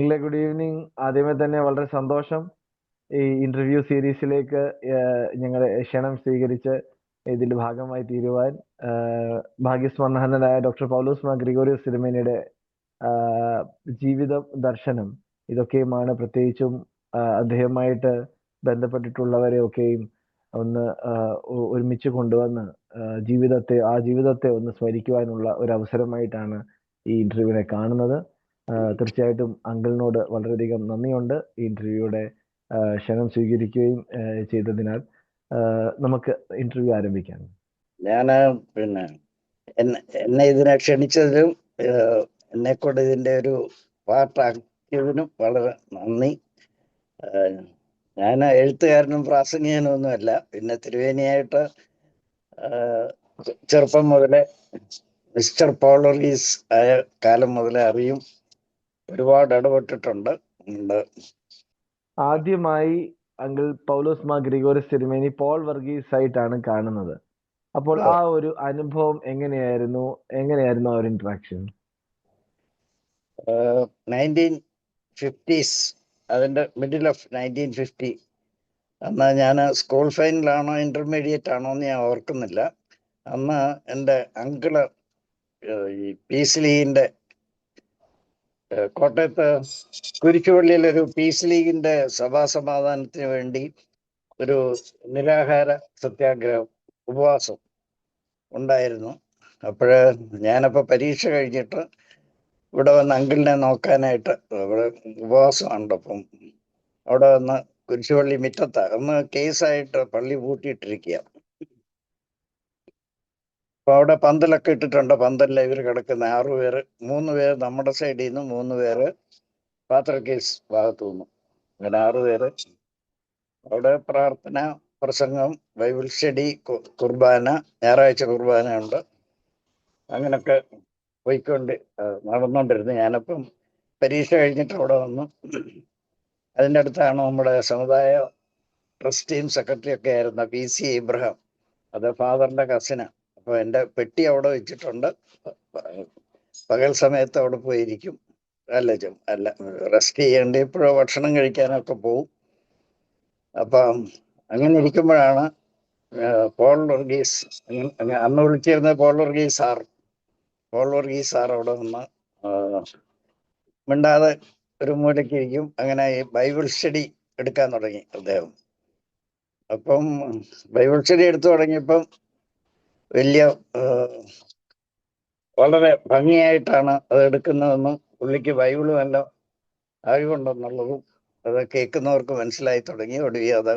അഖിലെ, good evening. ആദ്യമേ തന്നെ വളരെ സന്തോഷം ഈ ഇന്റർവ്യൂ സീരീസിലേക്ക് ഞങ്ങളെ ക്ഷണം സ്വീകരിച്ച് ഇതിൽ ഭാഗമായി തീരുവാൻ. ഭാഗ്യസ്മരണായ ഡോക്ടർ പൗലോസ് മാർ ഗ്രിഗോറിയോസ് തിരുമേനിയുടെ ജീവിതം, ദർശനം, ഇതൊക്കെയുമാണ് പ്രത്യേകിച്ചും അദ്ദേഹവുമായിട്ട് ബന്ധപ്പെട്ടിട്ടുള്ളവരെ ഒക്കെയും ഒന്ന് ഒരുമിച്ച് കൊണ്ടുവന്ന് ആ ജീവിതത്തെ ഒന്ന് സ്മരിക്കുവാനുള്ള ഒരു അവസരമായിട്ടാണ് ഈ ഇന്റർവ്യൂവിനെ കാണുന്നത്. തീർച്ചയായിട്ടും അങ്കിളിനോട് വളരെയധികം നന്ദിയുണ്ട് ഈ ഇന്റർവ്യൂയുടെ ക്ഷണം സ്വീകരിക്കുകയും ചെയ്തതിനാൽ. നമുക്ക് ഇന്റർവ്യൂ ആരംഭിക്കാം. ഞാൻ പിന്നെ എന്നെ ഇതിനെ ക്ഷണിച്ചതിലും എന്നെക്കൊണ്ട് ഇതിൻ്റെ ഒരു പാർട്ടാക്കിയതിനും വളരെ നന്ദി. ഞാൻ എഴുത്തുകാരനും പ്രാസംഗികനും ഒന്നുമല്ല. പിന്നെ തിരുവേനിയായിട്ട് ചെറുപ്പം മുതലേ മിസ്റ്റർ പോൾ വർഗീസ് ആയ കാലം മുതലേ അറിയും, ഒരുപാട് ഇടപെട്ടിട്ടുണ്ട്. ആദ്യമായി അങ്കിൾ പൗലോസ് മാർ ഗ്രിഗോറിയോസ് തിരുമേനി പോൾ വർഗീസ് ആയിട്ടാണ് കാണുന്നത്. അപ്പോൾ ആ ഒരു അനുഭവം എങ്ങനെയായിരുന്നു ആ ഒരു ഇന്ററാക്ഷൻ? 1950s, അതിൻ്റെ മിഡിൽ ഓഫ് 1950. അന്ന് ഞാൻ സ്കൂൾ ഫൈനലാണോ ഇന്റർമീഡിയറ്റ് ആണോ എന്ന് ഞാൻ ഓർക്കുന്നില്ല. അന്ന് എൻ്റെ അങ്കിള് ഈ പീസ് ലീഗിൻ്റെ കോട്ടയത്ത് കുരിശുപള്ളിയിലൊരു പീസ് ലീഗിൻ്റെ സഭാസമാധാനത്തിന് വേണ്ടി ഒരു നിരാഹാര സത്യാഗ്രഹം, ഉപവാസം ഉണ്ടായിരുന്നു. അപ്പോഴ് ഞാനപ്പോൾ പരീക്ഷ കഴിഞ്ഞിട്ട് ഇവിടെ വന്ന് അങ്കിളിനെ നോക്കാനായിട്ട്, ഇവിടെ ഉപവാസമുണ്ട്, അപ്പം അവിടെ വന്ന് കുരിശുപള്ളി മുറ്റത്ത് അന്ന് കേസായിട്ട് പള്ളി പൂട്ടിയിട്ടിരിക്കുക. അപ്പൊ അവിടെ പന്തലൊക്കെ ഇട്ടിട്ടുണ്ട്. പന്തലിൽ ഇവർ കിടക്കുന്ന 6 പേര്, 3 പേര് നമ്മുടെ സൈഡിൽ നിന്ന്, 3 പേര് പാത്ര കേസ് ഭാഗത്തു നിന്നും, അങ്ങനെ 6 പേര്. അവിടെ പ്രാർത്ഥന, പ്രസംഗം, ബൈബിൾ സ്റ്റഡി, കുർബാന, ഞായറാഴ്ച കുർബാന ഉണ്ട്. അങ്ങനൊക്കെ പോയിക്കൊണ്ട് നടന്നുകൊണ്ടിരുന്നു. ഞാനപ്പം പരീക്ഷ കഴിഞ്ഞിട്ട് അവിടെ വന്നു. അതിൻ്റെ അടുത്താണ് നമ്മുടെ സമുദായ ട്രസ്റ്റിയും സെക്രട്ടറി ഒക്കെ ആയിരുന്ന PC ഇബ്രഹാം, അത് ഫാദറിന്റെ കസിന്. അപ്പോൾ എൻ്റെ പെട്ടി അവിടെ വെച്ചിട്ടുണ്ട്. പകൽ സമയത്ത് അവിടെ പോയിരിക്കും. അല്ല റെസ്റ്റ് ചെയ്യേണ്ട, ഇപ്പോഴോ ഭക്ഷണം കഴിക്കാനൊക്കെ പോവും. അപ്പം അങ്ങനെ ഇരിക്കുമ്പോഴാണ് പോൾ വർഗീസ്, അന്ന് വിളിച്ചിരുന്നത് പോൾ വർഗീസ് സാർ അവിടെ നിന്ന് മിണ്ടാതെ ഒരു മൂലയ്ക്ക് ഇരിക്കും. അങ്ങനെ ഈ ബൈബിൾ സ്റ്റഡി എടുക്കാൻ തുടങ്ങി അദ്ദേഹം. അപ്പം ബൈബിൾ സ്റ്റഡി എടുത്തു തുടങ്ങിയപ്പം വളരെ ഭംഗിയായിട്ടാണ് അത് എടുക്കുന്നതെന്നും പുള്ളിക്ക് ബൈബിള് നല്ല അറിവുണ്ടെന്നുള്ളതും അത് കേൾക്കുന്നവർക്ക് മനസ്സിലായി തുടങ്ങി. ഒടുവിൽ അത്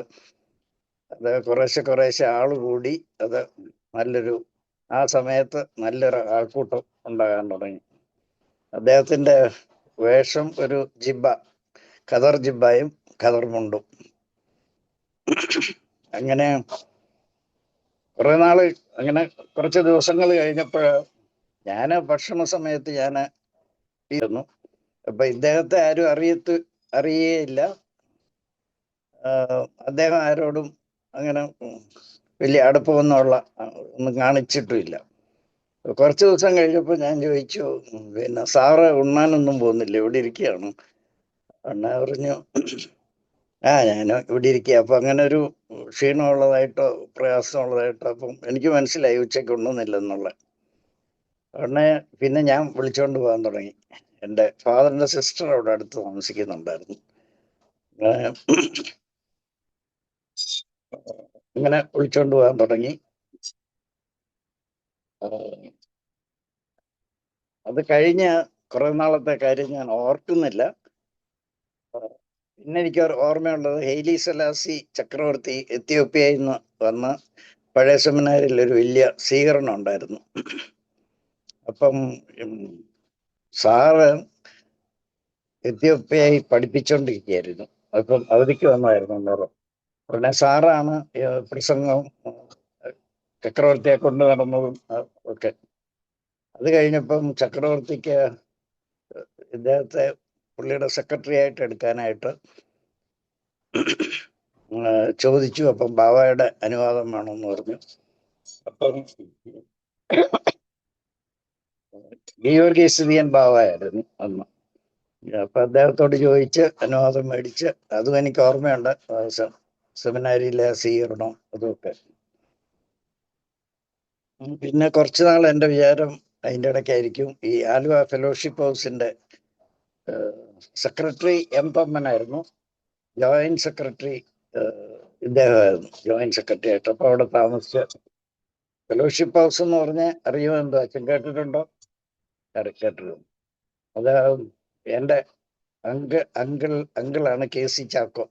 കുറേശ്ശെ ആള് കൂടി. അത് ആ സമയത്ത് നല്ലൊരു ആൾക്കൂട്ടം ഉണ്ടാകാൻ തുടങ്ങി. അദ്ദേഹത്തിന്റെ വേഷം ഒരു ജിബ്ബ, ഖദർ ജിബ്ബയും ഖദർ മുണ്ടും. അങ്ങനെ കുറെ നാള്, അങ്ങനെ കുറച്ച് ദിവസങ്ങൾ കഴിഞ്ഞപ്പോൾ ഞാൻ ഭക്ഷണ സമയത്ത് ഇരുന്നു. അപ്പൊ ഇദ്ദേഹത്തെ ആരും അറിയേയില്ല. അദ്ദേഹം ആരോടും അങ്ങനെ വലിയ അടുപ്പമൊന്നും കാണിച്ചിട്ടുമില്ല. കുറച്ച് ദിവസം കഴിഞ്ഞപ്പോൾ ഞാൻ ചോദിച്ചു, പിന്നെ സാറ് ഉണ്ണാനൊന്നും പോകുന്നില്ല, ഇവിടെ ഇരിക്കുകയാണ്? അണ്ണാ പറഞ്ഞു, ഞാൻ ഇവിടെ ഇരിക്കുക. അപ്പൊ അങ്ങനെ ഒരു ക്ഷീണമുള്ളതായിട്ടോ പ്രയാസമുള്ളതായിട്ടോ അപ്പം എനിക്ക് മനസ്സിലായി ഉച്ചയ്ക്ക് ഉണ്ണുന്നില്ലെന്നുള്ള. ഉടനെ പിന്നെ ഞാൻ വിളിച്ചോണ്ട് പോകാൻ തുടങ്ങി. എൻ്റെ ഫാദറിന്റെ സിസ്റ്റർ അവിടെ അടുത്ത് താമസിക്കുന്നുണ്ടായിരുന്നു. ഇങ്ങനെ വിളിച്ചോണ്ട് പോകാൻ തുടങ്ങി. അത് കഴിഞ്ഞ കുറെ നാളത്തെ കാര്യം ഞാൻ ഓർക്കുന്നില്ല. പിന്നെ എനിക്ക് ഓർമ്മയുള്ളത്, ഹെയ്ലി സെലാസി ചക്രവർത്തി എത്യോപ്യയിൽ നിന്ന് വന്ന് പഴയ സെമിനാരിൽ ഒരു വലിയ സ്വീകരണം ഉണ്ടായിരുന്നു. അപ്പം സാറ് എത്യോപ്യയിൽ പഠിപ്പിച്ചുകൊണ്ടിരിക്കുകയായിരുന്നു. അപ്പം അവധിക്ക് വന്നായിരുന്നു അന്നേരം. ഉടനെ സാറാണ് പ്രസംഗം ചക്രവർത്തിയെ കൊണ്ട് നടന്നതും ഒക്കെ. അത് കഴിഞ്ഞപ്പം ചക്രവർത്തിക്ക് ഇദ്ദേഹത്തെ പുള്ളിയുടെ സെക്രട്ടറി ആയിട്ട് എടുക്കാനായിട്ട് ചോദിച്ചു. അപ്പം ബാവയുടെ അനുവാദം വേണമെന്ന് പറഞ്ഞു. അപ്പം ഗീവർഗീസ് ദിയൻ ബാവയായിരുന്നു അന്ന്. അപ്പൊ അദ്ദേഹത്തോട് ചോദിച്ച് അനുവാദം മേടിച്ച്, അതും എനിക്ക് ഓർമ്മയുണ്ട്. സെമിനാരിയിലെ സ്വീകരണം അതുമൊക്കെ. പിന്നെ കുറച്ചു നാൾ എൻ്റെ വിചാരം അതിൻ്റെ ഇടയ്ക്കായിരിക്കും ഈ ആലുവ ഫെലോഷിപ്പ് ഹൗസിന്റെ സെക്രട്ടറി എം പമ്മനായിരുന്നു, ജോയിന്റ് സെക്രട്ടറി ഇദ്ദേഹമായിരുന്നു, ജോയിന്റ് സെക്രട്ടറി ആയിട്ട്. അപ്പൊ അവിടെ താമസിച്ച ഫെലോഷിപ്പ് ഹൗസ് എന്ന് പറഞ്ഞ അറിയുമോ? എന്തോ അച്ഛൻ കേട്ടിട്ടുണ്ടോ? കേട്ടിട്ടുണ്ട്. അത് എൻ്റെ അങ്കിളാണ് KC ചാക്കോ,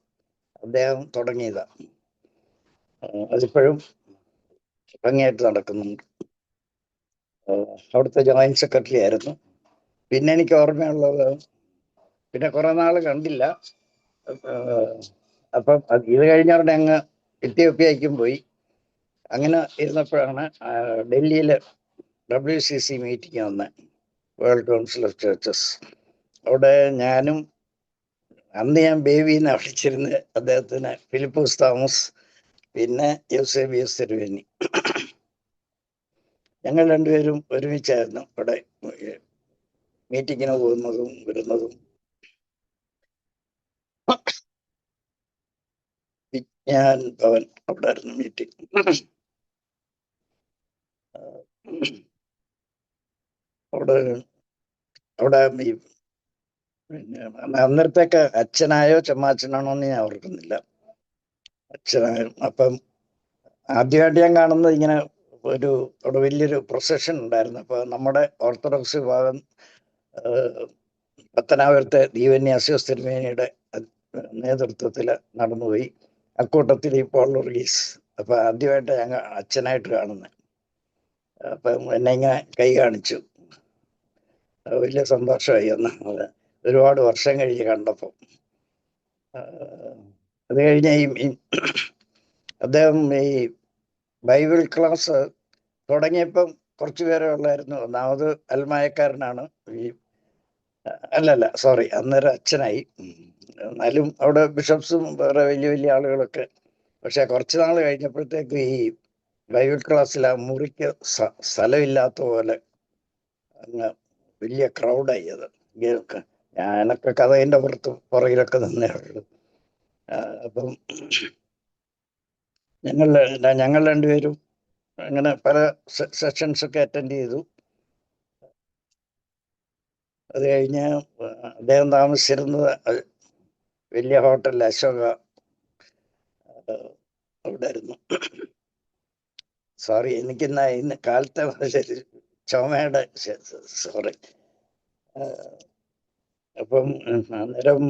അദ്ദേഹം തുടങ്ങിയതാ. അതിപ്പോഴും ഭംഗിയായിട്ട് നടക്കുന്നുണ്ട്. അവിടുത്തെ ജോയിന്റ് സെക്രട്ടറി ആയിരുന്നു. പിന്നെ എനിക്ക് ഓർമ്മയുള്ളത്, പിന്നെ കുറെ നാള് കണ്ടില്ല. അപ്പം ഇത് കഴിഞ്ഞവിടെ അങ്ങ് എത്യോപ്യയ്ക്കും പോയി. അങ്ങനെ ഇരുന്നപ്പോഴാണ് ഡൽഹിയിൽ WCC മീറ്റിംഗ് വന്ന്, വേൾഡ് കൗൺസിൽ ഓഫ് ചർച്ചസ്. അവിടെ ഞാനും, അന്ന് ഞാൻ ബേബി എന്നാ വിളിച്ചിരുന്നത് അദ്ദേഹത്തിന്, ഫിലിപ്പോസ് തോമസ്, പിന്നെ യൂസേബിയസ് തിരുവേനി, ഞങ്ങൾ രണ്ടുപേരും ഒരുമിച്ചായിരുന്നു അവിടെ മീറ്റിങ്ങിന് പോകുന്നതും വരുന്നതും. വിജ്ഞാൻ ഭവൻ അവിടെ ആയിരുന്നു മീറ്റിംഗ്. അവിടെ ഈ പിന്നെ അന്നേരത്തേക്ക് അച്ഛനായോ ചെമ്മാച്ചനാണോ എന്ന് ഞാൻ ഓർക്കുന്നില്ല, അച്ഛനായോ. അപ്പം ആദ്യമായിട്ട് ഞാൻ കാണുന്നത് ഇങ്ങനെ അവിടെ വലിയൊരു പ്രൊസഷൻ ഉണ്ടായിരുന്നു. അപ്പൊ നമ്മുടെ ഓർത്തഡോക്സ് വിഭാഗം പത്തനാപുരത്തെ ദീവന്യാസ്യോസ് തിരുമേനിയുടെ നേതൃത്വത്തിൽ നടന്നുപോയി. അക്കൂട്ടത്തിൽ ഈ പോൾ വർഗീസ്. അപ്പൊ ആദ്യമായിട്ട് ഞങ്ങൾ അച്ഛനായിട്ട് കാണുന്നത്. അപ്പം എന്നെ ഇങ്ങനെ കൈ കാണിച്ചു, വലിയ സന്തോഷമായി. എന്ന് ഒരുപാട് വർഷം കഴിഞ്ഞ് കണ്ടപ്പോൾ. അത് കഴിഞ്ഞ് അദ്ദേഹം ഈ ബൈബിൾ ക്ലാസ് തുടങ്ങിയപ്പം കുറച്ചു പേരെ ഉള്ളായിരുന്നു. ഒന്നാമത് അൽമായക്കാരനാണ്, സോറി, അന്നേരം അച്ഛനായി. എന്നാലും അവിടെ ബിഷപ്സും വേറെ വലിയ വലിയ ആളുകളൊക്കെ. പക്ഷെ കുറച്ചു നാൾ കഴിഞ്ഞപ്പോഴത്തേക്ക് ഈ ബൈബിൾ ക്ലാസ്സിൽ ആ മുറിക്ക് സ്ഥലമില്ലാത്ത പോലെ അങ്ങ് വലിയ ക്രൗഡായി. അത് ഞാനൊക്കെ കഥയിൻ്റെ പുറകിലൊക്കെ നിന്നേ ഉള്ളൂ. അപ്പം ഞങ്ങൾ രണ്ടുപേരും അങ്ങനെ പല സെഷൻസ് ഒക്കെ അറ്റൻഡ് ചെയ്തു. അത് കഴിഞ്ഞ് അദ്ദേഹം താമസിച്ചിരുന്നത് വലിയ ഹോട്ടൽ അശോക അവിടെ ആയിരുന്നു. സോറി, ഇന്ന് കാലത്തെ ചുമയുടെ സോറി. അപ്പം അന്നേരം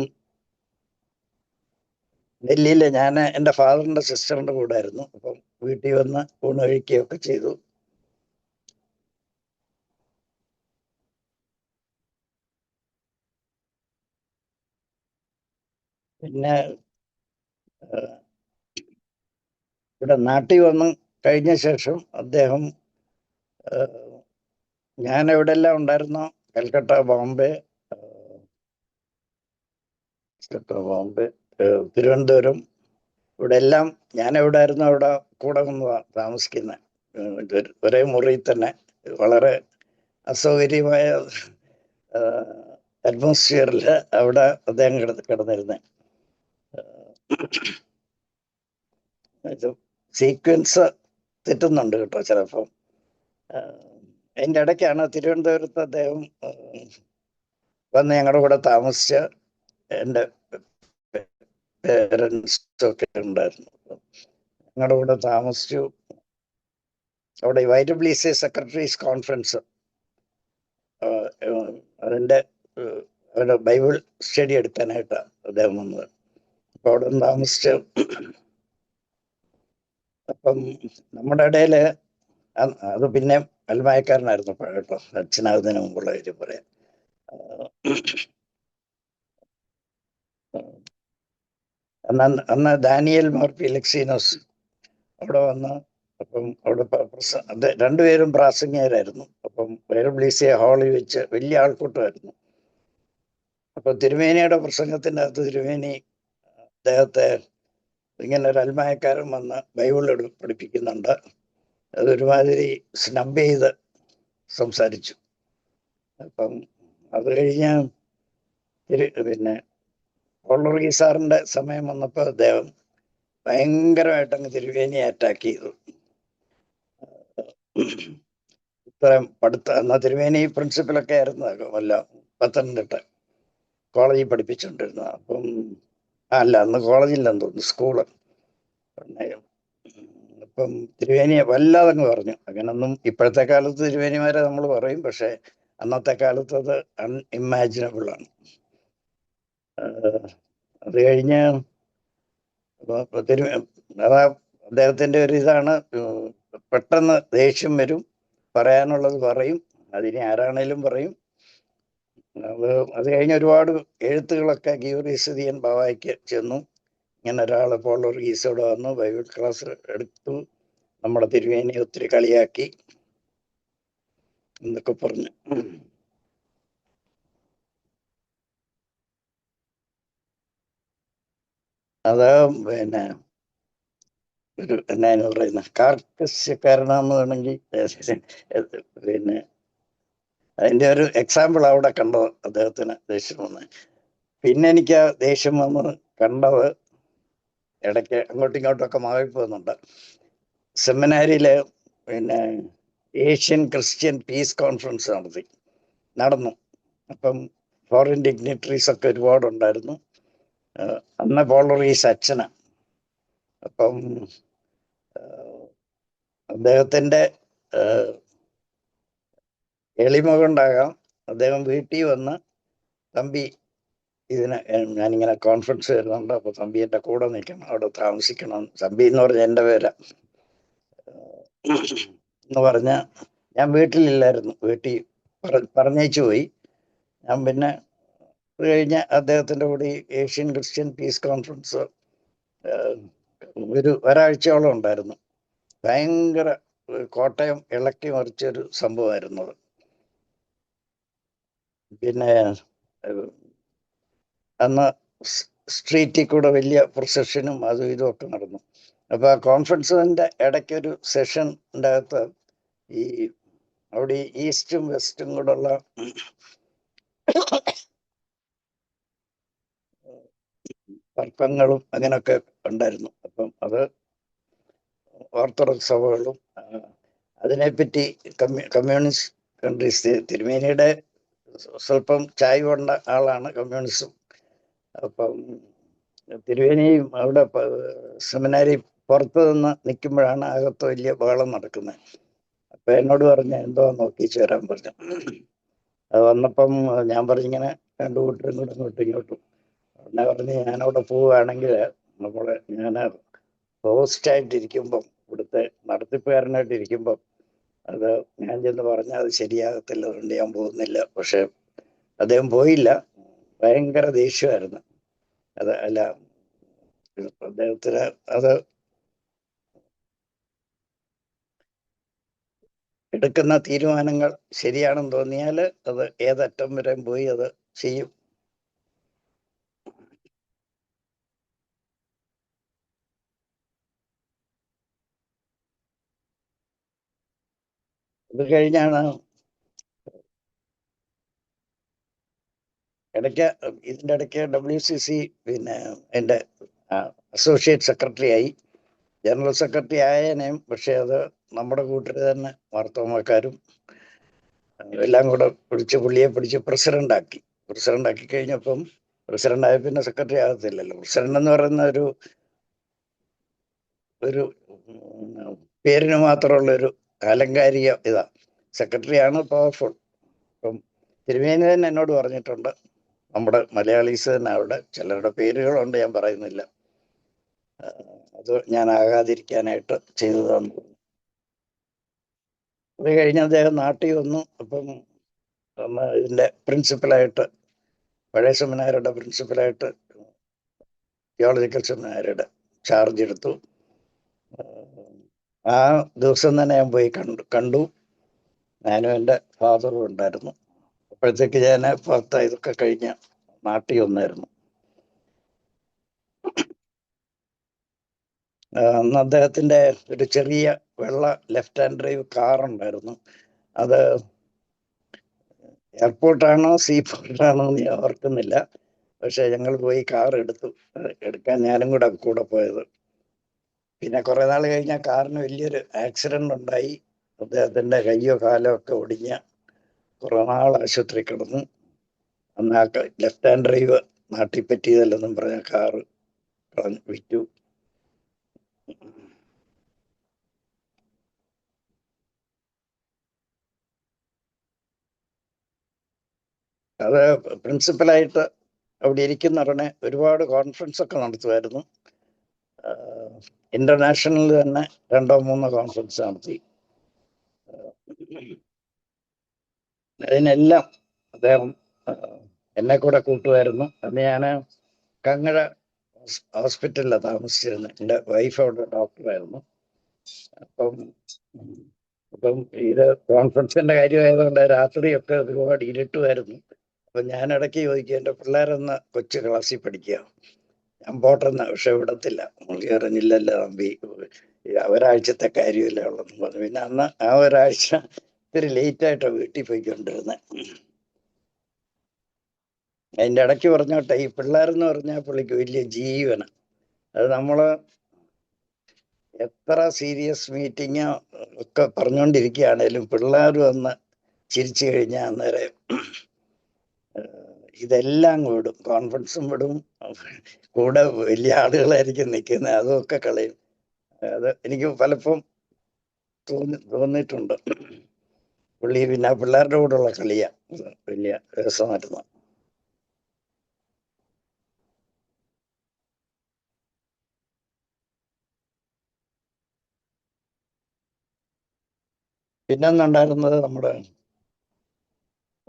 ഡൽഹിയിൽ ഞാൻ എൻ്റെ ഫാദറിൻ്റെ സിസ്റ്ററിൻ്റെ കൂടെ ആയിരുന്നു. അപ്പം വീട്ടിൽ വന്ന് ഊണ് കഴിക്കുകയൊക്കെ ചെയ്തു. പിന്നെ ഇവിടെ നാട്ടിൽ വന്ന് കഴിഞ്ഞ ശേഷം അദ്ദേഹം, ഞാൻ എവിടെയെല്ലാം ഉണ്ടായിരുന്നോ, കൽക്കട്ട, ബോംബെ, തിരുവനന്തപുരം, ഇവിടെ എല്ലാം ഞാൻ എവിടെ ആയിരുന്നു അവിടെ കൂടെ വന്നതാണ് താമസിക്കുന്നത്. ഒരേ മുറിയിൽ തന്നെ, വളരെ അസൗകര്യമായ അറ്റ്മോസ്ഫിയറിൽ അവിടെ അദ്ദേഹം കിടന്നിരുന്നത്. സീക്വൻസ് തെറ്റുന്നുണ്ട് കേട്ടോ ചിലപ്പം. അതിൻ്റെ ഇടയ്ക്കാണ് തിരുവനന്തപുരത്ത് അദ്ദേഹം വന്ന് ഞങ്ങളുടെ കൂടെ താമസിച്ച എൻ്റെ പേരൻസൊക്കെ ഉണ്ടായിരുന്നു. ഞങ്ങളുടെ കൂടെ താമസിച്ചു. അവിടെ YWCA സെക്രട്ടറീസ് കോൺഫറൻസ്, അതിൻ്റെ ബൈബിൾ സ്റ്റഡി എടുക്കാനായിട്ടാണ് അദ്ദേഹം വന്നത്. അപ്പൊ അവിടെ താമസിച്ച്, അപ്പം നമ്മുടെ ഇടയിൽ അത് പിന്നെ അൽമായക്കാരനായിരുന്നു കേട്ടോ, അച്ഛനാകുന്നതിന് മുമ്പുള്ള കാര്യം പറയാം. അന്ന് ദാനിയൽ മാർ ഫിലിക്സീനോസ് അവിടെ വന്ന്, അപ്പം അവിടെ രണ്ടുപേരും പ്രാസംഗികരായിരുന്നു. അപ്പം YWCA ഹാളിൽ വെച്ച് വലിയ ആൾക്കൂട്ടമായിരുന്നു. അപ്പൊ തിരുമേനിയുടെ പ്രസംഗത്തിൻ്റെ അകത്ത് തിരുമേനി അദ്ദേഹത്തെ ഇങ്ങനെ ഒരു അൽമായക്കാരൻ വന്ന് ബൈബിൾ പഠിപ്പിക്കുന്നുണ്ട്, അതൊരുമാതിരി സ്നബ് ചെയ്ത് സംസാരിച്ചു. അപ്പം അത് കഴിഞ്ഞ് പിന്നെ കൊള്ളൂർഗി സാറിന്റെ സമയം വന്നപ്പോൾ അദ്ദേഹം ഭയങ്കരമായിട്ട് അങ്ങ് തിരുവേനിയെ അറ്റാക്ക് ചെയ്തു. ഇത്രയും എന്നാ തിരുവേനി പ്രിൻസിപ്പലൊക്കെ ആയിരുന്നു വല്ല പത്തനംതിട്ട കോളേജിൽ പഠിപ്പിച്ചുകൊണ്ടിരുന്നത്. അപ്പം അല്ല, അന്ന് കോളേജില്ലെന്ന് തോന്നുന്നു, സ്കൂള്. പിന്നെ അപ്പം തിരുവേനിയെ വല്ലാതെ അങ്ങ് പറഞ്ഞു. അങ്ങനൊന്നും ഇപ്പോഴത്തെ കാലത്ത് തിരുവേനിമാരെ നമ്മൾ പറയും, പക്ഷെ അന്നത്തെ കാലത്ത് അത് അൺഇമാജിനബിൾ ആണ്. അത് കഴിഞ്ഞ് അതാ അദ്ദേഹത്തിന്റെ ഒരു ഇതാണ്, പെട്ടെന്ന് ദേഷ്യം വരും, പറയാനുള്ളത് പറയും, അതിനെ ആരാണേലും പറയും. അത് കഴിഞ്ഞ് ഒരുപാട് എഴുത്തുകളൊക്കെ ഗീവർഗീസ് ബാവായ്ക്ക് ചെന്നു. ഇങ്ങനെ ഒരാൾ പോളൂർഗീസോടെ വന്നു, ബൈബിൾ ക്ലാസ് എടുത്തു, നമ്മുടെ തിരുവേനി ഒത്തിരി കളിയാക്കി എന്നൊക്കെ പറഞ്ഞു. അത് പിന്നെ ഒരു എന്നാന്ന് പറയുന്ന കാർക്കശ്യക്കാരനാന്ന് വേണമെങ്കിൽ പിന്നെ അതിന്റെ ഒരു എക്സാമ്പിൾ അവിടെ കണ്ടത് അദ്ദേഹത്തിന് ദേഷ്യം വന്ന്. പിന്നെ എനിക്ക് ആ ദേഷ്യം വന്ന് കണ്ടത് ഇടയ്ക്ക് അങ്ങോട്ടും ഇങ്ങോട്ടൊക്കെ മാറിപ്പോകുന്നുണ്ട്. സെമിനാരിയില് പിന്നെ ഏഷ്യൻ ക്രിസ്ത്യൻ പീസ് കോൺഫറൻസ് നടന്നു. അപ്പം ഫോറിൻ ഡിഗ്നിറ്ററീസ് ഒക്കെ ഒരുപാടുണ്ടായിരുന്നു. അന്ന് പോളറീസ് അച്ഛന്. അപ്പം അദ്ദേഹത്തിന്റെ എളിമ കൊണ്ടാകാം അദ്ദേഹം വീട്ടിൽ വന്ന്, തമ്പി ഞാനിങ്ങനെ കോൺഫറൻസ് വരുന്നുണ്ട്, അപ്പൊ തമ്പി എൻ്റെ കൂടെ നിൽക്കണം, അവിടെ താമസിക്കണം. തമ്പി എന്ന് പറഞ്ഞ എൻ്റെ പേരാ എന്ന് പറഞ്ഞ ഞാൻ വീട്ടിലില്ലായിരുന്നു, വീട്ടിൽ പറഞ്ഞേച്ചു പോയി. ഞാൻ പിന്നെ കഴിഞ്ഞ് അദ്ദേഹത്തിന്റെ കൂടെ ഏഷ്യൻ ക്രിസ്ത്യൻ പീസ് കോൺഫറൻസ് ഒരാഴ്ചയോളം ഉണ്ടായിരുന്നു. ഭയങ്കര കോട്ടയം ഇളക്കി മറിച്ചൊരു സംഭവമായിരുന്നു അത്. പിന്നെ അന്ന് സ്ട്രീറ്റിൽ കൂടെ വലിയ പ്രൊസഷനും അതും ഇതും ഒക്കെ നടന്നു. അപ്പൊ ആ കോൺഫറൻസിന്റെ ഇടയ്ക്കൊരു സെഷൻ്റെ അകത്ത് ഈ അവിടെ ഈസ്റ്റും വെസ്റ്റും കൂടെയുള്ള തർക്കങ്ങളും അങ്ങനെയൊക്കെ ഉണ്ടായിരുന്നു. അപ്പം അത് ഓർത്തഡോക്സ് സഭകളും അതിനെപ്പറ്റി കമ്മ്യൂണിസ്റ്റ് കൺട്രീസ്, തിരുമേനിയുടെ സ്വല്പം ചായ്വ് കൊണ്ട ആളാണ് കമ്മ്യൂണിസം. അപ്പം തിരുവേനിയും അവിടെ സെമിനാരി പുറത്ത് നിന്ന് നിൽക്കുമ്പോഴാണ് അകത്ത് വലിയ ബഹളം നടക്കുന്നത്. അപ്പൊ എന്നോട് പറഞ്ഞ എന്തോ നോക്കിച്ചു വരാൻ പറഞ്ഞു. അത് വന്നപ്പം ഞാൻ പറഞ്ഞിങ്ങനെ രണ്ടു കൂട്ടരും കൂടെ അങ്ങോട്ടും ഇങ്ങോട്ടും. എന്നെ പറഞ്ഞ് ഞാനവിടെ പോവുകയാണെങ്കിൽ ഞാൻ ഹോസ്റ്റായിട്ടിരിക്കുമ്പം, ഇവിടുത്തെ നടത്തിപ്പുകാരനായിട്ടിരിക്കുമ്പം അത് ഞാൻ ചെന്ന് പറഞ്ഞാൽ അത് ശരിയാകത്തില്ല, അതുകൊണ്ട് ഞാൻ പോകുന്നില്ല. പക്ഷെ അദ്ദേഹം പോയില്ല. ഭയങ്കര ദേഷ്യമായിരുന്നു. അല്ല, അദ്ദേഹത്തിന് അത് എടുക്കുന്ന തീരുമാനങ്ങൾ ശരിയാണെന്ന് തോന്നിയാൽ അത് ഏതറ്റം വരെ പോയി അത് ചെയ്യും. ഇത് കഴിഞ്ഞാണ് ഇതിൻ്റെ ഇടയ്ക്ക് WCC പിന്നെ എൻ്റെ അസോസിയേറ്റ് സെക്രട്ടറി ആയി. ജനറൽ സെക്രട്ടറി ആയേനേയും, പക്ഷെ അത് നമ്മുടെ കൂട്ടർ തന്നെ വാർത്താമാക്കാരും എല്ലാം കൂടെ പുള്ളിയെ പിടിച്ച് പ്രസിഡന്റ് ആക്കി കഴിഞ്ഞപ്പം പ്രസിഡന്റ് ആയ പിന്നെ സെക്രട്ടറി ആകത്തില്ലല്ലോ. പ്രസിഡന്റ് എന്ന് പറയുന്ന ഒരു പേരിന് മാത്രമുള്ള ഒരു അലങ്കാരിക ഇതാ. സെക്രട്ടറിയാണ് പവർഫുൾ. അപ്പം തിരുമേനി തന്നെ എന്നോട് പറഞ്ഞിട്ടുണ്ട്, നമ്മുടെ മലയാളീസ് തന്നെ അവിടെ ചിലരുടെ പേരുകളുണ്ട്, ഞാൻ പറയുന്നില്ല, അത് ഞാൻ ആകാതിരിക്കാനായിട്ട് ചെയ്തതാണ്. അത് കഴിഞ്ഞ് അദ്ദേഹം നാട്ടിൽ വന്നു. അപ്പം ഇതിൻ്റെ പ്രിൻസിപ്പലായിട്ട്, പഴയ സെമിനാരിയുടെ പ്രിൻസിപ്പലായിട്ട് തിയോളജിക്കൽ സെമിനാരിയുടെ ചാർജ് എടുത്തു. ആ ദിവസം തന്നെ ഞാൻ പോയി കണ്ടു. ഞാനും എൻ്റെ ഫാദറും ഉണ്ടായിരുന്നു. അപ്പോഴത്തേക്ക് ഞാൻ ഇതൊക്കെ കഴിഞ്ഞ് നാട്ടിൽ വന്നായിരുന്നു. അന്ന് അദ്ദേഹത്തിൻ്റെ ഒരു ചെറിയ വെള്ള ലെഫ്റ്റ് ഹാൻഡ് ഡ്രൈവ് കാറുണ്ടായിരുന്നു. അത് എയർപോർട്ടാണോ സീ പോർട്ടാണോ എന്ന് ഞാൻ ഓർക്കുന്നില്ല. പക്ഷെ ഞങ്ങൾ പോയി കാർ എടുക്കാൻ ഞാനും കൂടെ പോയത്. പിന്നെ കുറെ നാൾ കഴിഞ്ഞാൽ കാറിന് വലിയൊരു ആക്സിഡന്റ് ഉണ്ടായി. അദ്ദേഹത്തിന്റെ കയ്യോ കാലോ ഒക്കെ ഒടിഞ്ഞ കുറെ നാൾ ആശുപത്രി കിടന്നു. അന്ന് ആ ലെഫ്റ്റ് ഹാൻഡ് ഡ്രൈവ് നാട്ടിൽ പറ്റിയതല്ലെന്നും പറഞ്ഞ കാറ് വിറ്റു. അത് പ്രിൻസിപ്പലായിട്ട് അവിടെ ഇരിക്കുന്നവരുടെ ഒരുപാട് കോൺഫറൻസ് ഒക്കെ നടത്തുമായിരുന്നു. ഇന്റർനാഷണൽ തന്നെ 2-3 കോൺഫറൻസ് നടത്തി. അതിനെല്ലാം അദ്ദേഹം എന്നെ കൂടെ കൂട്ടുമായിരുന്നു. അന്ന് ഞാൻ കങ്ങഴ ഹോസ്പിറ്റലിലാണ് താമസിച്ചിരുന്നത്. എൻ്റെ വൈഫ് അവിടെ ഡോക്ടറായിരുന്നു. അപ്പം ഇത് കോൺഫറൻസിന്റെ കാര്യമായതുകൊണ്ട് രാത്രിയൊക്കെ ഒരുപാട് ഇരുട്ടുമായിരുന്നു. അപ്പൊ ഞാൻ ഇടയ്ക്ക് ചോദിക്കും, എൻ്റെ പിള്ളേരൊന്ന് കൊച്ചു ക്ലാസ്സിൽ പഠിക്കുക, ഞാൻ പോട്ടെന്ന. പക്ഷെ വിടത്തില്ല. മുള്ളി അറിഞ്ഞില്ലല്ലോ തമ്പി, ഒരാഴ്ചത്തെ കാര്യമല്ലേ ഉള്ളെന്ന് പറഞ്ഞു. പിന്നെ അന്ന് ആ ഒരാഴ്ച ഇത്തിരി ലേറ്റായിട്ടാണ് വീട്ടിൽ പോയിക്കൊണ്ടിരുന്നത്. അതിൻ്റെ ഇടയ്ക്ക് പറഞ്ഞോട്ടെ, ഈ പിള്ളേരെന്ന് പറഞ്ഞാൽ പുള്ളിക്ക് വലിയ ജീവന. അത് നമ്മള് എത്ര സീരിയസ് മീറ്റിംഗ് ഒക്കെ പറഞ്ഞുകൊണ്ടിരിക്കുകയാണേലും പിള്ളേർ വന്ന് ചിരിച്ചു കഴിഞ്ഞാൽ അന്നേരം ഇതെല്ലാം വിടും. കോൺഫറൻസും വിടും, കൂടെ വലിയ ആളുകളായിരിക്കും നിൽക്കുന്നത്, അതൊക്കെ കളയും. അത് എനിക്ക് പലപ്പോഴും തോന്നിയിട്ടുണ്ട്. പുള്ളി പിന്നെ പിള്ളേരുടെ കൂടെയുള്ള കളിയാ വലിയ രസമായിരുന്നു. പിന്നൊന്നുണ്ടായിരുന്നത് നമ്മുടെ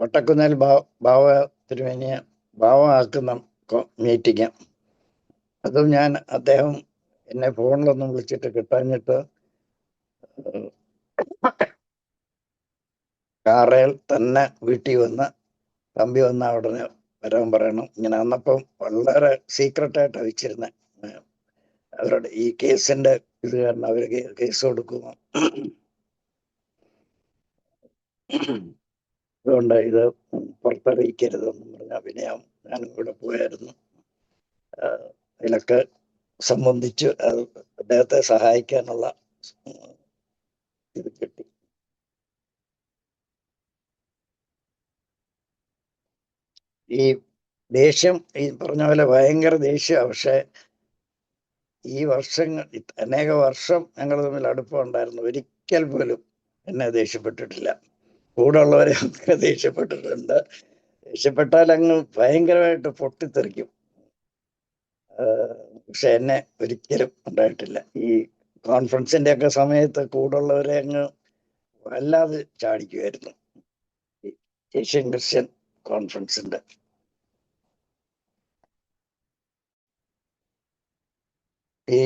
വട്ടക്കുന്നേൽ ബാവ തിരുമേനിയെ ഭാവമാക്കുന്ന മീറ്റിംഗ്. അതും അദ്ദേഹം എന്നെ ഫോണിലൊന്നും വിളിച്ചിട്ട് കിട്ടാഞ്ഞിട്ട് കാറേൽ തന്നെ വീട്ടിൽ വന്ന് തമ്പി വന്ന ഉടനെ വരാൻ പറയണം. ഇങ്ങനെ അന്നപ്പം വളരെ സീക്രട്ടായിട്ടാണ് വെച്ചിരുന്നത്. അവരുടെ ഈ കേസിന്റെ ഇത് കാരണം അവർ കേസ് കൊടുക്കും, അതുകൊണ്ട് ഇത് പുറത്തറിയിക്കരുതെന്നും പറഞ്ഞ പിന്നെ ഞാനും കൂടെ പോയായിരുന്നു. അതിലൊക്കെ സംബന്ധിച്ച് അദ്ദേഹത്തെ സഹായിക്കാനുള്ള ഇത് കിട്ടി. ഈ ദേഷ്യം ഈ പറഞ്ഞ പോലെ ഭയങ്കര ദേഷ്യമാണ്. പക്ഷെ ഈ അനേക വർഷം ഞങ്ങൾ തമ്മിൽ അടുപ്പം ഉണ്ടായിരുന്നു. ഒരിക്കൽ പോലും എന്നെ ദേഷ്യപ്പെട്ടിട്ടില്ല. കൂടെ ഉള്ളവരെ ഒക്കെ ദേഷ്യപ്പെട്ടിട്ടുണ്ട്. ദേഷ്യപ്പെട്ടാൽ അങ്ങ് ഭയങ്കരമായിട്ട് പൊട്ടിത്തെറിക്കും. പക്ഷെ എന്നെ ഒരിക്കലും ഉണ്ടായിട്ടില്ല. ഈ കോൺഫറൻസിന്റെ ഒക്കെ സമയത്ത് കൂടുള്ളവരെ അങ്ങ് വല്ലാതെ ചാടിക്കുമായിരുന്നു. ഏഷ്യൻ ക്രിസ്ത്യൻ കോൺഫറൻസിന്റെ ഈ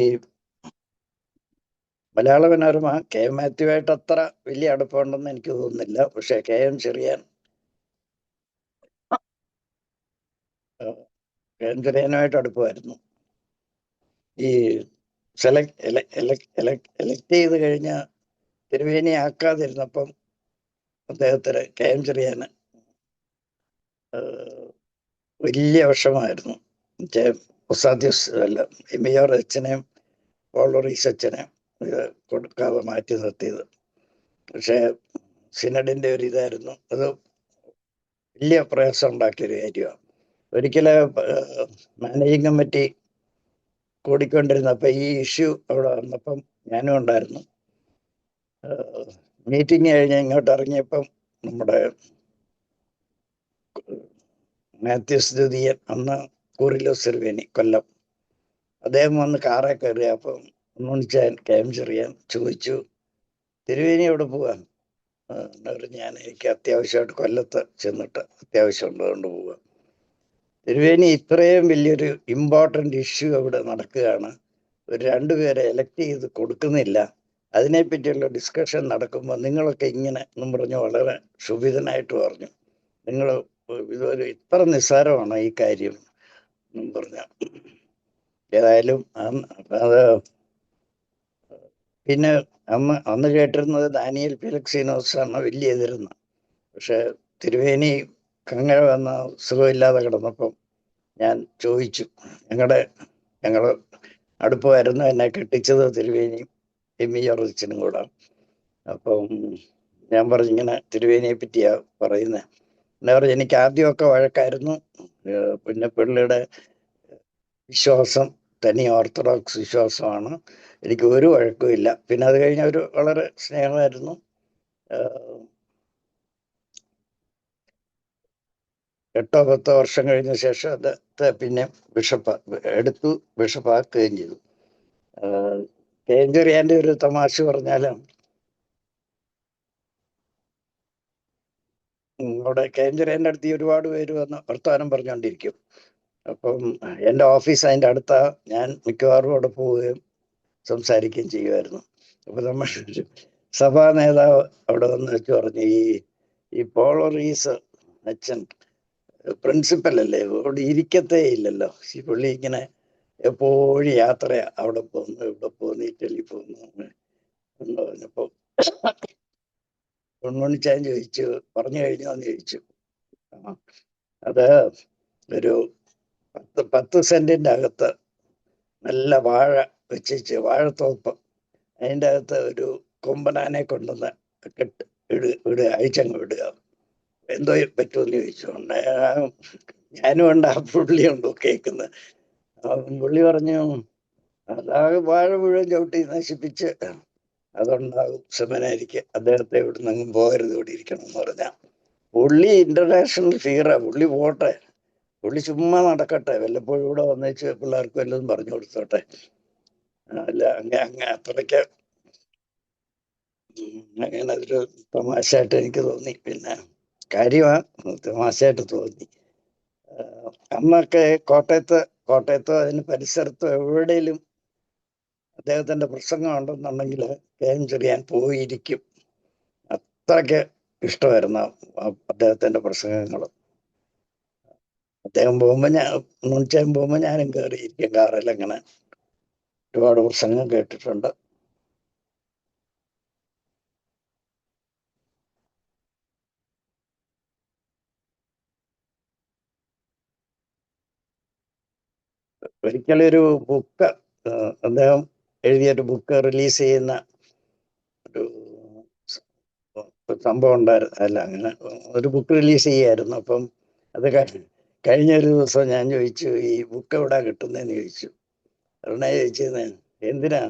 മലയാള മനോരമ KM മാത്യുവായിട്ട് അത്ര വലിയ അടുപ്പമുണ്ടെന്ന് എനിക്ക് തോന്നുന്നില്ല. പക്ഷെ KM ചെറിയാനുമായിട്ട് അടുപ്പമായിരുന്നു. ഈ എലക്ട് ചെയ്ത് കഴിഞ്ഞ തിരുവേനി ആക്കാതിരുന്നപ്പം അദ്ദേഹത്തിന് KM ചെറിയാന് വലിയ വിഷമായിരുന്നു. ഒസാദ്യസ് അല്ല, MR അച്ഛനെയും പോളറീസ് അച്ഛനെയും കൊടുക്കാതെ മാറ്റി നിർത്തിയത്. പക്ഷെ സിനഡിന്റെ ഒരു ഇതായിരുന്നു അത്. വലിയ പ്രയാസം ഉണ്ടാക്കിയൊരു കാര്യമാണ്. ഒരിക്കല് മാനേജിങ് കമ്മിറ്റി കൂടിക്കൊണ്ടിരുന്നപ്പോൾ ഈ ഇഷ്യൂ അവിടെ വന്നപ്പം ഞാനും ഉണ്ടായിരുന്നു. മീറ്റിംഗ് കഴിഞ്ഞ് ഇങ്ങോട്ട് ഇറങ്ങിയപ്പം നമ്മുടെ മാത്യൂസ് ദ്വിതീയൻ, അന്ന് കൂറിലോസ് തിരുവേനി കൊല്ലം, അദ്ദേഹം വന്ന് കാറെ കയറി. അപ്പം ഉണ്ണിച്ചാൻ KM ചെറിയാൻ ചോദിച്ചു, തിരുവേനി എവിടെ പോവാൻ? എനിക്ക് അത്യാവശ്യമായിട്ട് കൊല്ലത്ത് ചെന്നിട്ട് അത്യാവശ്യം ഉള്ളതുകൊണ്ട് പോവാം. തിരുവേനി ഇത്രയും വലിയൊരു ഇമ്പോർട്ടൻ്റ് ഇഷ്യൂ അവിടെ നടക്കുകയാണ്, ഒരു 2 പേരെ എലക്ട് ചെയ്ത് കൊടുക്കുന്നില്ല, അതിനെപ്പറ്റിയുള്ള ഡിസ്കഷൻ നടക്കുമ്പോൾ നിങ്ങളൊക്കെ ഇങ്ങനെ എന്നും പറഞ്ഞു വളരെ ക്ഷുഭിതനായിട്ട് പറഞ്ഞു. നിങ്ങൾ ഇതൊരു ഇത്ര നിസ്സാരമാണോ ഈ കാര്യം എന്നും പറഞ്ഞ. ഏതായാലും അത് പിന്നെ അന്ന് കേട്ടിരുന്നത് ഡാനിയൽ ഫിലിക്സീനോസ് ആണ് വലിയ എതിരുന്ന. പക്ഷെ തിരുവേനി അങ്ങനെ വന്ന സുഖമില്ലാതെ കിടന്നപ്പം ഞാൻ ചോദിച്ചു, ഞങ്ങൾ അടുപ്പമായിരുന്നു, എന്നെ കെട്ടിച്ചത് തിരുവേനിയും എമ്മി ജോർജച്ചനും കൂടെ. അപ്പം ഞാൻ പറഞ്ഞു ഇങ്ങനെ തിരുവേനിയെ പറ്റിയാ പറയുന്നത്. എന്താ പറയുക, എനിക്ക് ആദ്യമൊക്കെ വഴക്കായിരുന്നു. പിന്നെ പുള്ളിയുടെ വിശ്വാസം തനി ഓർത്തഡോക്സ് വിശ്വാസമാണ്, എനിക്ക് ഒരു വഴക്കുമില്ല. പിന്നെ അത് കഴിഞ്ഞ ഒരു വളരെ സ്നേഹമായിരുന്നു. 8 or 10 വർഷം കഴിഞ്ഞ ശേഷം അദ്ദേഹത്തെ പിന്നെ ബിഷപ്പാക്കുകയും ചെയ്തു. കേഞ്ചറിയാന്റെ ഒരു തമാശ പറഞ്ഞാലും, അവിടെ കേഞ്ചറിയാന്റെ അടുത്ത് ഒരുപാട് പേര് വന്ന് വർത്തമാനം പറഞ്ഞുകൊണ്ടിരിക്കും. അപ്പം എൻ്റെ ഓഫീസ് അതിൻ്റെ അടുത്താ. ഞാൻ മിക്കവാറും അവിടെ പോവുകയും സംസാരിക്കുകയും ചെയ്യുമായിരുന്നു. അപ്പൊ നമ്മൾ സഭാ നേതാവ് അവിടെ വന്ന് വെച്ച് പറഞ്ഞു, ഈ പോളറീസ് അച്ഛൻ പ്രിൻസിപ്പൽ അല്ലേ, ഇവിടെ ഇരിക്കത്തേ ഇല്ലല്ലോ. ഈ പുള്ളി ഇങ്ങനെ എപ്പോഴും യാത്രയാ, അവിടെ പോകുന്നു ഇവിടെ പോകുന്നു ഇറ്റലി പോകുന്നു എന്ന് പറഞ്ഞപ്പോ ഉണ്ണുണ്ണിച്ചാൻ ചോദിച്ചു, പറഞ്ഞു കഴിഞ്ഞോ എന്ന് ചോദിച്ചു. അത് ഒരു 10 സെന്റിന്റെ അകത്ത് നല്ല വാഴ വെച്ചിച്ച്, വാഴത്തോപ്പ്, അതിൻ്റെ അകത്ത് ഒരു കൊമ്പനാനെ കൊണ്ടുവന്ന് അഴിച്ചങ്ങ് വിടുക, എന്തോ പറ്റുമെന്ന് ചോദിച്ചുകൊണ്ട് ഞാനും ഉണ്ട്, ആ പുള്ളിയുണ്ടോ കേൾക്കുന്നത്. പുള്ളി പറഞ്ഞു, അതാ വാഴ മുഴുവൻ ചവിട്ടി നശിപ്പിച്ച് അതുണ്ടാകും സെമിനാരിക്ക്, അദ്ദേഹത്തെ ഇവിടെ നിന്നും പോകരുത്, ഇവിടെ ഇരിക്കണം എന്ന് പറഞ്ഞാൽ. പുള്ളി ഇന്റർനാഷണൽ ഫിഗറാ, പുള്ളി പോട്ടെ, പുള്ളി ചുമ്മാ നടക്കട്ടെ, വല്ലപ്പോഴും ഇവിടെ വന്നേച്ച് പിള്ളേർക്ക് വല്ലതും പറഞ്ഞു കൊടുത്തോട്ടെ. അല്ല അത്രയ്ക്ക് അങ്ങനെ അതൊരു തമാശയായിട്ട് എനിക്ക് തോന്നി. പിന്നെ കാര്യമാണ്, തമാശയായിട്ട് തോന്നി. അന്നൊക്കെ കോട്ടയത്തോ അതിന് പരിസരത്തോ എവിടെയും അദ്ദേഹത്തിന്റെ പ്രസംഗം ഉണ്ടെന്നുണ്ടെങ്കിൽ KM ചെറിയാൻ പോയിരിക്കും. അത്രയ്ക്ക് ഇഷ്ടമായിരുന്നു അദ്ദേഹത്തിന്റെ പ്രസംഗങ്ങൾ. അദ്ദേഹം പോകുമ്പോ ഞാനും കയറിയിരിക്കും കാറിൽ. അങ്ങനെ ഒരുപാട് പ്രസംഗം കേട്ടിട്ടുണ്ട്. ഒരിക്കലൊരു ബുക്ക്, അദ്ദേഹം എഴുതിയൊരു ബുക്ക് റിലീസ് ചെയ്യുന്ന ഒരു സംഭവം ഉണ്ടായിരുന്നു. അല്ല, അങ്ങനെ ഒരു ബുക്ക് റിലീസ് ചെയ്യായിരുന്നു. അപ്പം അത് കഴിഞ്ഞൊരു ദിവസം ഞാൻ ചോദിച്ചു, ഈ ബുക്ക് എവിടാ കിട്ടുന്നതെന്ന് ചോദിച്ചു. ഉടനെ ചോദിച്ചത്, എന്തിനാ,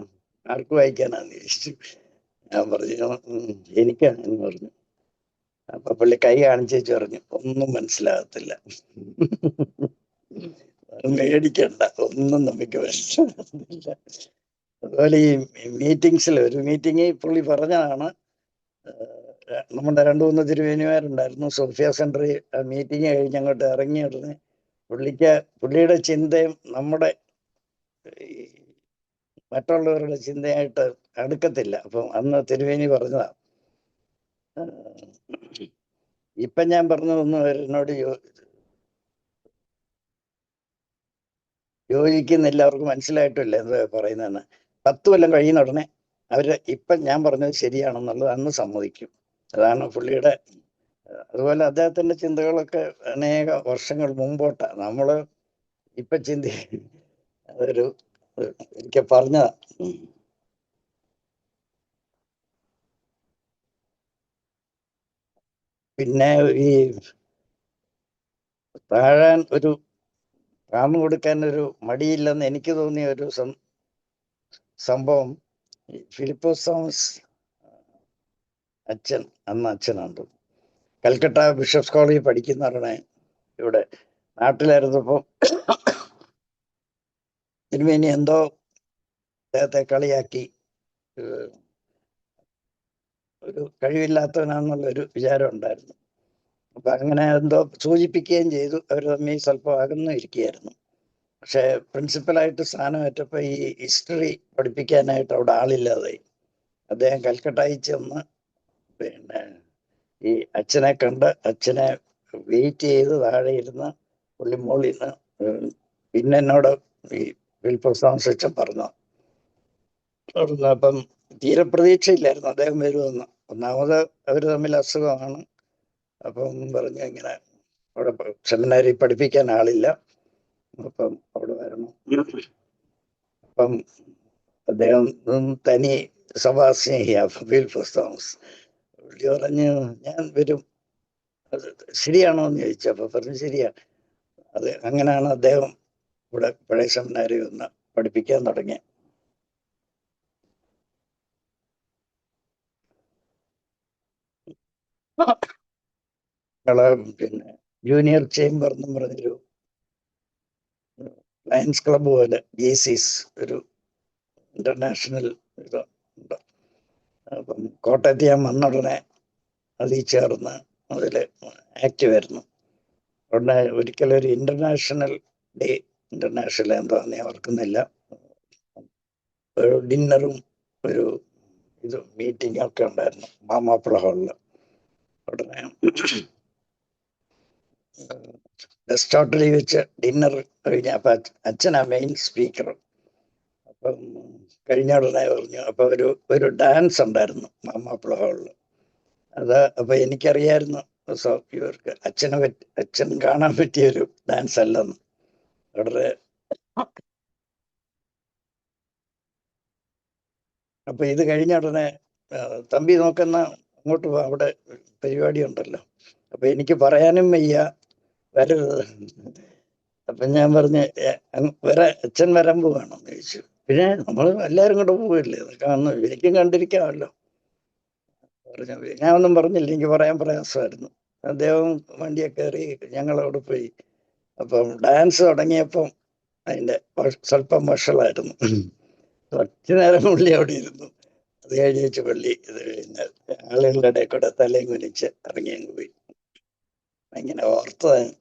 ആർക്ക് വായിക്കാനാന്ന് ചോദിച്ചു. ഞാൻ പറഞ്ഞു, എനിക്കാണെന്ന് പറഞ്ഞു. അപ്പൊ പുള്ളി കൈ കാണിച്ചു പറഞ്ഞു, ഒന്നും മനസ്സിലാകത്തില്ല, മേടിക്കണ്ട, ഒന്നും നമുക്ക് മനസ്സിലാകുന്നില്ല. അതുപോലെ ഈ ഒരു മീറ്റിംഗ് പുള്ളി പറഞ്ഞതാണ്. നമ്മുടെ 2-3 തിരുവേനിമാരുണ്ടായിരുന്നു സോഫിയ സെന്ററിൽ. മീറ്റിംഗ് കഴിഞ്ഞ് അങ്ങോട്ട് ഇറങ്ങിയ ഉടനെ പുള്ളിയുടെ ചിന്തയും നമ്മുടെ മറ്റുള്ളവരുടെ ചിന്തയായിട്ട് അടുക്കത്തില്ല. അപ്പം അന്ന് തിരുവേനി പറഞ്ഞതാ, ഇപ്പൊ ഞാൻ പറഞ്ഞതൊന്നും അവരെന്നോട് യോജിക്കുന്നില്ല, അവർക്ക് മനസ്സിലായിട്ടില്ല എന്താ പറയുന്നതെന്ന്. 10 കൊല്ലം കഴിയുന്ന ഉടനെ ഇപ്പം ഞാൻ പറഞ്ഞത് ശരിയാണെന്നുള്ളത് അന്ന് സമ്മതിക്കും. അതാണ് പുള്ളിയുടെ. അതുപോലെ അദ്ദേഹത്തിന്റെ ചിന്തകളൊക്കെ അനേക വർഷങ്ങൾ മുമ്പോട്ടാ. നമ്മള് ഇപ്പൊ അതൊരു എനിക്ക് പറഞ്ഞതാ. പിന്നെ ഈ താഴ്ന്നു കൊടുക്കാൻ ഒരു മടിയില്ലെന്ന് എനിക്ക് തോന്നിയ ഒരു സംഭവം, ഫിലിപ്പോസ് തോമസ് അച്ഛനുണ്ട്, കൽക്കട്ട ബിഷപ്സ് കോളേജിൽ പഠിക്കുന്നവരുടെ ഇവിടെ നാട്ടിലായിരുന്നപ്പോൾ തിരുമേനി എന്തോ അദ്ദേഹത്തെ കളിയാക്കി, ഒരു കഴിവില്ലാത്തവനാണെന്നുള്ളൊരു വിചാരം ഉണ്ടായിരുന്നു. അപ്പൊ അങ്ങനെ എന്തോ സൂചിപ്പിക്കുകയും ചെയ്തു. അവർ തമ്മിൽ സ്വല്പം അകന്നിരിക്കുകയായിരുന്നു. പക്ഷെ പ്രിൻസിപ്പലായിട്ട് സ്ഥാനമേറ്റപ്പോൾ ഈ ഹിസ്റ്ററി പഠിപ്പിക്കാനായിട്ട് അവിടെ ആളില്ലാതായി. അദ്ദേഹം കൽക്കട്ടയിൽ ചെന്ന് പിന്നെ ഈ അച്ഛനെ കണ്ട്, അച്ഛനെ വെയിറ്റ് ചെയ്ത് താഴെ ഇരുന്ന് പുള്ളി മോളിൽ നിന്ന് പിന്നെ എന്നോട് ഈ ഫിലിപ്പോസ് തോമസ് അച്ഛൻ പറഞ്ഞു. അപ്പം തീരെ പ്രതീക്ഷയില്ലായിരുന്നു അദ്ദേഹം വരുമെന്ന്. ഒന്നാമത് അവർ തമ്മിൽ അസുഖമാണ്. അപ്പം പറഞ്ഞു, ഇങ്ങനെ അവിടെ സെമിനാരി പഠിപ്പിക്കാൻ ആളില്ല. അപ്പം അവിടെ വരണം. അപ്പം അദ്ദേഹം തനി സഭാസ്നേഹിയാ ഫിലിപ്പോസ് തോമസ്. പുള്ളി പറഞ്ഞു ഞാൻ വരും, അത് ശരിയാണോ എന്ന് ചോദിച്ചു. അപ്പൊ പറഞ്ഞു ശരിയാ. അത് അങ്ങനെയാണ് അദ്ദേഹം ഇവിടെ പഴയ സെമിനാരി വന്ന് പഠിപ്പിക്കാൻ തുടങ്ങി. പിന്നെ ജൂനിയർ ചേംബർ എന്നും പറഞ്ഞൊരു ലയൺസ് ക്ലബ്ബ് പോലെ GCs ഒരു ഇന്റർനാഷണൽ ഇതുണ്ട്. അപ്പം കോട്ടയത്ത് ഞാൻ വന്ന ഉടനെ അതിൽ ചേർന്ന് അതിൽ ആക്റ്റീവ് ആയിരുന്നു. ഉടനെ ഒരിക്കലൊരു ഇന്റർനാഷണൽ ഡേ, ഇന്റർനാഷണൽ എന്താന്ന് ഞാൻ ഓർക്കുന്നില്ല, ഒരു ഡിന്നറും ഒരു ഇത് മീറ്റിംഗ് ഒക്കെ ഉണ്ടായിരുന്നു മാമാപ്പുഴ ഹാളിൽ. ഉടനെ ഗസ്റ്റ് ഹോട്ടലിൽ വെച്ച് ഡിന്നർ കഴിഞ്ഞ അപ്പൊ അച്ഛനാ മെയിൻ സ്പീക്കർ. അപ്പം കഴിഞ്ഞ ഉടനെ പറഞ്ഞു, അപ്പൊ ഒരു ഡാൻസ് ഉണ്ടായിരുന്നു മാമാപ്പുഴ ഹാളിൽ. അത് അപ്പൊ എനിക്കറിയായിരുന്നു ഇവർക്ക് അച്ഛൻ കാണാൻ പറ്റിയൊരു ഡാൻസ് അല്ലെന്ന്. വളരെ അപ്പൊ ഇത് കഴിഞ്ഞ ഉടനെ തമ്പി നോക്കുന്ന അങ്ങോട്ട് പോ, അവിടെ പരിപാടി ഉണ്ടല്ലോ. അപ്പൊ എനിക്ക് പറയാനും വയ്യ, വരരുത്. അപ്പൊ ഞാൻ പറഞ്ഞ് അച്ഛൻ വരാൻ പോവാണെന്ന് ചോദിച്ചു. പിന്നെ നമ്മൾ എല്ലാവരും കൂടെ പോവില്ലേ, കാണുന്നു, എനിക്കും കണ്ടിരിക്കാമല്ലോ പറഞ്ഞു. ഞാൻ ഒന്നും പറഞ്ഞില്ല, എനിക്ക് പറയാൻ പ്രയാസമായിരുന്നു. അദ്ദേഹം വണ്ടിയൊക്കെ കയറി ഞങ്ങളവിടെ പോയി. അപ്പം ഡാൻസ് തുടങ്ങിയപ്പം അതിന്റെ സ്വല്പം വഷളായിരുന്നു. കുറച്ചു നേരം പുള്ളി അവിടെ ഇരുന്നു. അത് കഴിഞ്ഞ് വെച്ച് പള്ളി ഇത് പിന്നെ ആളുകളുടെ ഇടയിൽ കൂടെ തലയും കുനിച്ച് ഇറങ്ങി അങ്ങ് പോയി. ഇങ്ങനെ ഓർത്തതാണ്.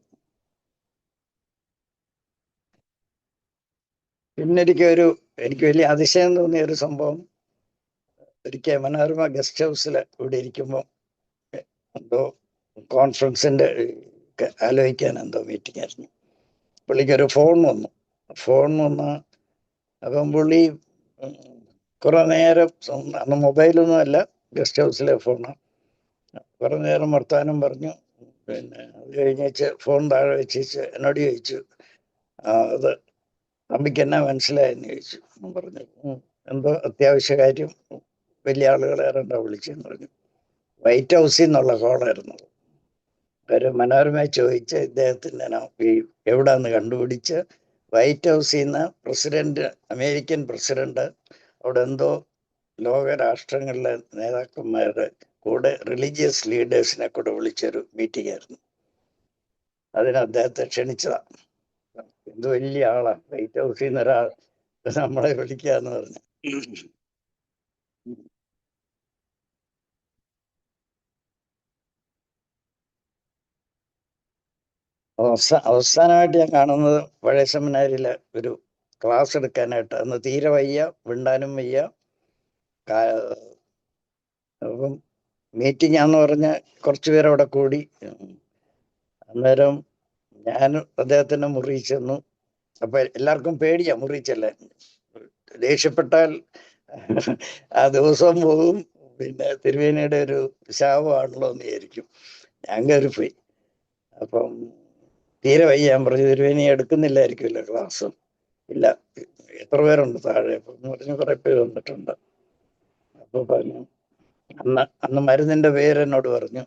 പിന്നെ എനിക്ക് വലിയ അതിശയം തോന്നിയ ഒരു സംഭവം, ഒരിക്കൽ മനോരമ ഗസ്റ്റ് ഹൗസിൽ ഇവിടെ ഇരിക്കുമ്പോൾ എന്തോ കോൺഫറൻസിന്റെ ആലോചിക്കാൻ എന്തോ മീറ്റിംഗ് ആയിരുന്നു. പുള്ളിക്കൊരു ഫോൺ വന്നു. അപ്പം പുള്ളി കുറെ നേരം, അന്ന് മൊബൈലൊന്നും അല്ല, ഗസ്റ്റ് ഹൗസിലെ ഫോണാണ്, കുറെ നേരം വർത്താനം പറഞ്ഞു. പിന്നെ അത് കഴിഞ്ഞേച്ച് ഫോൺ താഴെ വെച്ച് എന്നോട് ചോദിച്ചു, അത് തമ്പിക്ക് എന്നാ മനസ്സിലായെന്ന് ചോദിച്ചു. പറഞ്ഞു എന്തോ അത്യാവശ്യ കാര്യം, വലിയ ആളുകളെ ഏറെണ്ടാ വിളിച്ചെന്ന് പറഞ്ഞു. വൈറ്റ് ഹൗസിൽ നിന്നുള്ള കോളായിരുന്നു. ഒരു മനോരമ ചോദിച്ച് ഇദ്ദേഹത്തിൻ്റെ എവിടാന്ന് കണ്ടുപിടിച്ച് വൈറ്റ് ഹൗസിൽ നിന്ന് അമേരിക്കൻ പ്രസിഡന്റ് അവിടെ എന്തോ ലോകരാഷ്ട്രങ്ങളിലെ നേതാക്കന്മാരുടെ കൂടെ റിലീജിയസ് ലീഡേഴ്സിനെ കൂടെ വിളിച്ചൊരു മീറ്റിംഗ് ആയിരുന്നു. അതിന് അദ്ദേഹത്തെ ക്ഷണിച്ചതാ. എന്ത് വലിയ ആളാ, വൈറ്റ് ഹൗസിൽ നിന്ന് ഒരാൾ നമ്മളെ വിളിക്കാന്ന് പറഞ്ഞു. അവസാനമായിട്ട് ഞാൻ കാണുന്നത് പഴയ സെമിനാരിയിലെ ഒരു ക്ലാസ് എടുക്കാനായിട്ട്. അന്ന് തീരെ വയ്യ, വിണ്ടാനും വയ്യ. അപ്പം മീറ്റിംഗ് ആന്ന് പറഞ്ഞ കുറച്ചു പേര് അവിടെ കൂടി. അന്നേരം ഞാൻ അദ്ദേഹത്തിന്റെ മുറി ചെന്നു. അപ്പൊ എല്ലാവർക്കും പേടിയാ, മുറി ചെല്ലാൻ. ദേഷ്യപ്പെട്ടാൽ ആ ദിവസം പോകും, പിന്നെ തിരുവേനിയുടെ ഒരു ശാപമാണല്ലോ എന്ന് വിചാരിക്കും. ഞാൻ കയറിപ്പോയി. അപ്പം തീരെ വയ്യ. ഞാൻ പറഞ്ഞു തിരുവേനി എടുക്കുന്നില്ലായിരിക്കുമല്ലോ ക്ലാസ്. ഇല്ല, എത്ര പേരുണ്ട് താഴെ? അപ്പം പറഞ്ഞു കുറെ പേര് വന്നിട്ടുണ്ട്. അപ്പൊ പറഞ്ഞു അന്ന് മരുന്നിന്റെ പേര് എന്നോട് പറഞ്ഞു,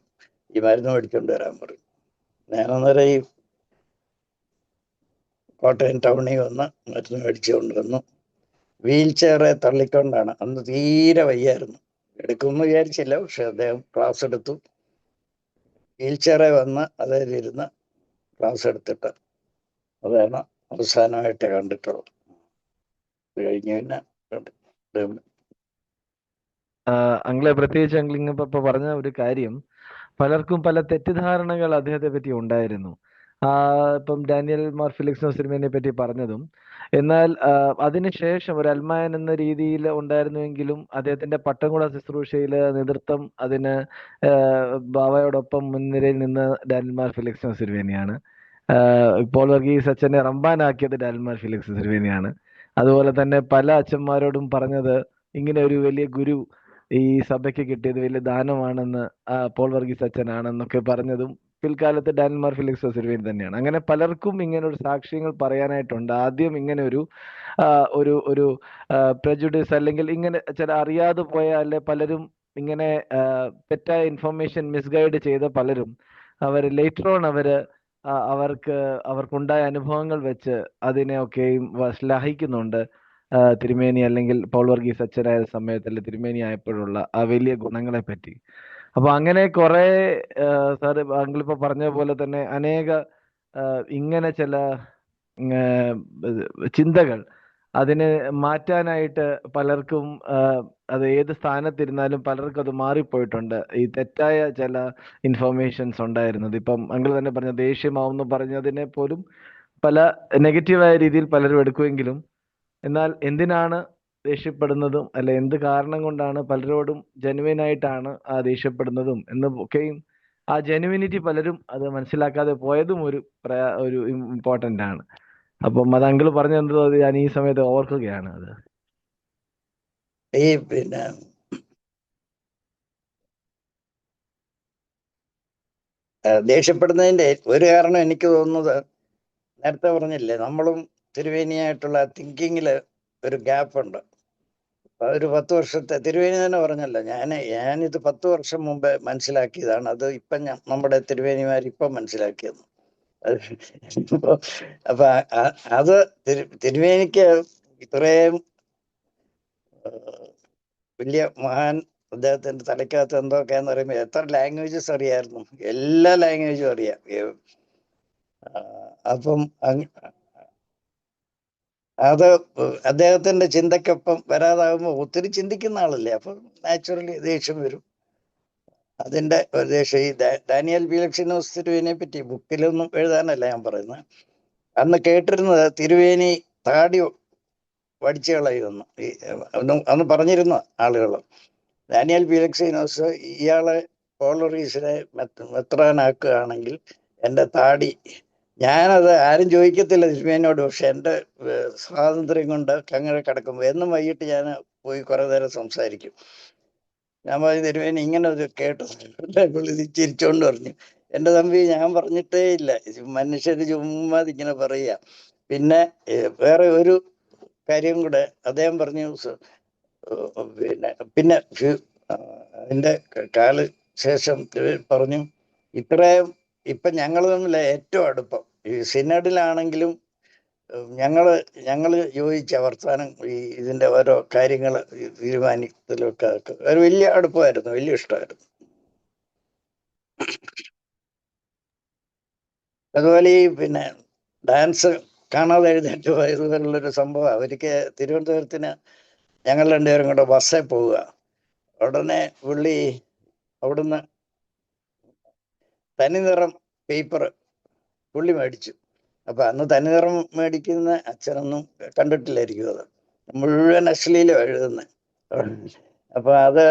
ഈ മരുന്ന് മേടിച്ചോണ്ട് വരാൻ പറഞ്ഞു. ഞാനന്നേരം ഈ കോട്ടയം ടൗണിൽ വന്ന് മരുന്ന് മേടിച്ചു കൊണ്ടുവന്നു. വീൽ ചെയറെ തള്ളിക്കൊണ്ടാണ്, അന്ന് തീരെ വയ്യായിരുന്നു, എടുക്കുമെന്ന് വിചാരിച്ചില്ല. പക്ഷെ അദ്ദേഹം ക്ലാസ് എടുത്തു. വീൽ ചെയറെ വന്ന് അതിലിരുന്ന് ക്ലാസ് എടുത്തിട്ട് അതാണ് അവസാനമായിട്ട് കണ്ടിട്ടുള്ളത്. കഴിഞ്ഞ് പിന്നെ അങ്കിളെ, പ്രത്യേകിച്ച് അങ്കിളിങ് ഇപ്പൊ പറഞ്ഞ ഒരു കാര്യം, പലർക്കും പല തെറ്റിദ്ധാരണകൾ അദ്ദേഹത്തെ പറ്റി ഉണ്ടായിരുന്നു. ഇപ്പം ഡാനിയൽ മാർ ഫിലിക്സ് സിനിമയെ പറ്റി പറഞ്ഞതും, എന്നാൽ അതിനുശേഷം ഒരു അൽമായൻ എന്ന രീതിയിൽ ഉണ്ടായിരുന്നുവെങ്കിലും അദ്ദേഹത്തിന്റെ പട്ടംകുട ശുശ്രൂഷയില് നേതൃത്വം അതിന് ബാവയോടൊപ്പം മുൻനിരയിൽ നിന്ന് ഡാനിയൽ മാർ ഫിലിക്സ് സിനിമയാണ്. പോൾ വർഗീസ് അച്ഛനെ റംബാനാക്കിയത് ഡാനിയൽ മാർ ഫിലിക്സ് സിനിമയാണ്. അതുപോലെ തന്നെ പല അച്ഛന്മാരോടും പറഞ്ഞത് ഇങ്ങനെ ഒരു വലിയ ഗുരു ഈ സഭയ്ക്ക് കിട്ടിയത് വലിയ ദാനമാണെന്ന്, പോൾ വർഗീസ് അച്ഛനാണെന്നൊക്കെ പറഞ്ഞതും പിൽക്കാലത്ത് ഡാനിമാർ ഫിലിക്സ് തിരുവേനി തന്നെയാണ്. അങ്ങനെ പലർക്കും ഇങ്ങനെ ഒരു സാക്ഷ്യങ്ങൾ പറയാനായിട്ടുണ്ട്. ആദ്യം ഇങ്ങനെ ആ, ഒരു പ്രജുഡിസ് അല്ലെങ്കിൽ ഇങ്ങനെ ചില അറിയാതെ പോയ അല്ലെ പലരും ഇങ്ങനെ തെറ്റായ ഇൻഫർമേഷൻ മിസ്ഗൈഡ് ചെയ്ത പലരും അവർ ലേറ്റർ ഓൺ അവർക്ക് അവർക്കുണ്ടായ അനുഭവങ്ങൾ വെച്ച് അതിനെയൊക്കെയും ശ്ലാഘിക്കുന്നുണ്ട്. തിരുമേനി അല്ലെങ്കിൽ പോൾ വർഗീസ് അച്ഛനായ സമയത്ത് അല്ലെ തിരുമേനി ആയപ്പോഴുള്ള ആ വലിയ ഗുണങ്ങളെ പറ്റി. അപ്പൊ അങ്ങനെ കുറെ സാറ് അങ്കിളിപ്പോ പറഞ്ഞ പോലെ തന്നെ അനേക ഇങ്ങനെ ചില ഏഹ്, ചിന്തകൾ അതിനെ മാറ്റാനായിട്ട് പലർക്കും അത് ഏത് സ്ഥാനത്തിരുന്നാലും പലർക്കും അത് മാറിപ്പോയിട്ടുണ്ട്. ഈ തെറ്റായ ചില ഇൻഫർമേഷൻസ് ഉണ്ടായിരുന്നത് ഇപ്പം അങ്കിൾ തന്നെ പറഞ്ഞ ദേഷ്യമാവെന്ന് പറഞ്ഞതിനെ പോലും പല നെഗറ്റീവായ രീതിയിൽ പലരും എടുക്കുമെങ്കിലും എന്നാൽ എന്തിനാണ് ദേഷ്യപ്പെടുന്നതും അല്ലെ എന്ത് കാരണം കൊണ്ടാണ് പലരോടും ജെനുവിൻ ആയിട്ടാണ് ആ ദേഷ്യപ്പെടുന്നതും എന്ന് ഒക്കെയും ആ ജെനുവിനിറ്റി പലരും അത് മനസ്സിലാക്കാതെ പോയതും ഒരു ഇമ്പോർട്ടന്റ് ആണ്. അപ്പം അത് അങ്കിൾ പറഞ്ഞെന്തോ അത് ഞാൻ ഈ സമയത്ത് ഓർക്കുകയാണ് അത്. ഈ പിന്നെ ദേഷ്യപ്പെടുന്നതിന്റെ ഒരു കാരണം എനിക്ക് തോന്നുന്നത്, നേരത്തെ പറഞ്ഞില്ലേ, നമ്മളും തിരുവേനിയായിട്ടുള്ള തിങ്കിങ്ങില് ഒരു ഗ്യാപ്പ് ഉണ്ട്. ഒരു 10 വർഷത്തെ തിരുവേനി തന്നെ പറഞ്ഞല്ലോ, ഞാനിത് 10 വർഷം മുമ്പ് മനസ്സിലാക്കിയതാണ്. അത് ഇപ്പം നമ്മുടെ തിരുവേനിമാർ ഇപ്പം മനസ്സിലാക്കിയത്. അപ്പൊ അത് തിരുവേനിക്ക് ഇത്രയും വലിയ മഹാൻ, അദ്ദേഹത്തിന്റെ തലയ്ക്കകത്ത് എന്തൊക്കെയാന്ന് പറയുമ്പോൾ എത്ര ലാംഗ്വേജസ് അറിയായിരുന്നു, എല്ലാ ലാംഗ്വേജും അറിയാം. അപ്പം അത് അദ്ദേഹത്തിന്റെ ചിന്തക്കൊപ്പം വരാതാകുമ്പോൾ ഒത്തിരി ചിന്തിക്കുന്ന ആളല്ലേ, അപ്പം നാച്ചുറലി ദേഷ്യം വരും. അതിന്റെ ഒരു ദേഷ്യം ഈ ഡാനിയൽ ഫിലിക്സിനോസ് തിരുവേനിയെ പറ്റി ബുക്കിലൊന്നും എഴുതാനല്ല ഞാൻ പറയുന്നത്. അന്ന് കേട്ടിരുന്നത് തിരുവേനി താടി വടിച്ചു കളയുമെന്ന് അന്ന് പറഞ്ഞിരുന്ന ആളുകൾ. ഡാനിയൽ ഫിലിക്സിനോസ് ഇയാളെ പോളറീസിനെ മെത്രാനാക്കുകയാണെങ്കിൽ എൻ്റെ താടി, ഞാനത് ആരും ചോദിക്കത്തില്ല തിരുമേനോട്, പക്ഷെ എൻ്റെ സ്വാതന്ത്ര്യം കൊണ്ട് അങ്ങനെ കിടക്കുമ്പോൾ എന്നും വൈകിട്ട് ഞാൻ പോയി കുറെ നേരം സംസാരിക്കും. ഞാൻ പറഞ്ഞു, തിരുമേനി ഇങ്ങനെ ഒരു കേട്ടു. പുള്ളി ചിരിച്ചോണ്ട് പറഞ്ഞു, എൻ്റെ തമ്പി ഞാൻ പറഞ്ഞിട്ടേ ഇല്ല, മനുഷ്യര് ചുമ്മാ ഇങ്ങനെ പറയുക. പിന്നെ വേറെ ഒരു കാര്യം കൂടെ അദ്ദേഹം പറഞ്ഞു, പിന്നെ അതിന്റെ ശേഷം പറഞ്ഞു, ഇത്രയും ഇപ്പൊ ഞങ്ങൾ തമ്മിൽ ഏറ്റവും അടുപ്പം ഈ സിനഡിലാണെങ്കിലും ഞങ്ങള് യോജിച്ച വർത്താനം ഈ ഇതിന്റെ ഓരോ കാര്യങ്ങൾ തീരുമാനിക്കലൊക്കെ ഒരു വലിയ അടുപ്പമായിരുന്നു, വലിയ ഇഷ്ടമായിരുന്നു. അതുപോലെ ഈ പിന്നെ ഡാൻസ് കാണാതെ എഴുന്നേറ്റ് പോയതുപോലുള്ളൊരു സംഭവം. അവർക്ക് തിരുവനന്തപുരത്തിന് ഞങ്ങൾ രണ്ടുപേരും കൂടെ ബസ്സിൽ പോവുക. ഉടനെ പുള്ളി അവിടുന്ന് തനിനിറം പേപ്പർ പുള്ളി മേടിച്ചു. അപ്പൊ അന്ന് തനിനിറം മേടിക്കുന്ന അച്ഛനൊന്നും കണ്ടിട്ടില്ലായിരിക്കും. അത് മുഴുവൻ അശ്ലീലം എഴുതുന്നത്. അപ്പൊ അത്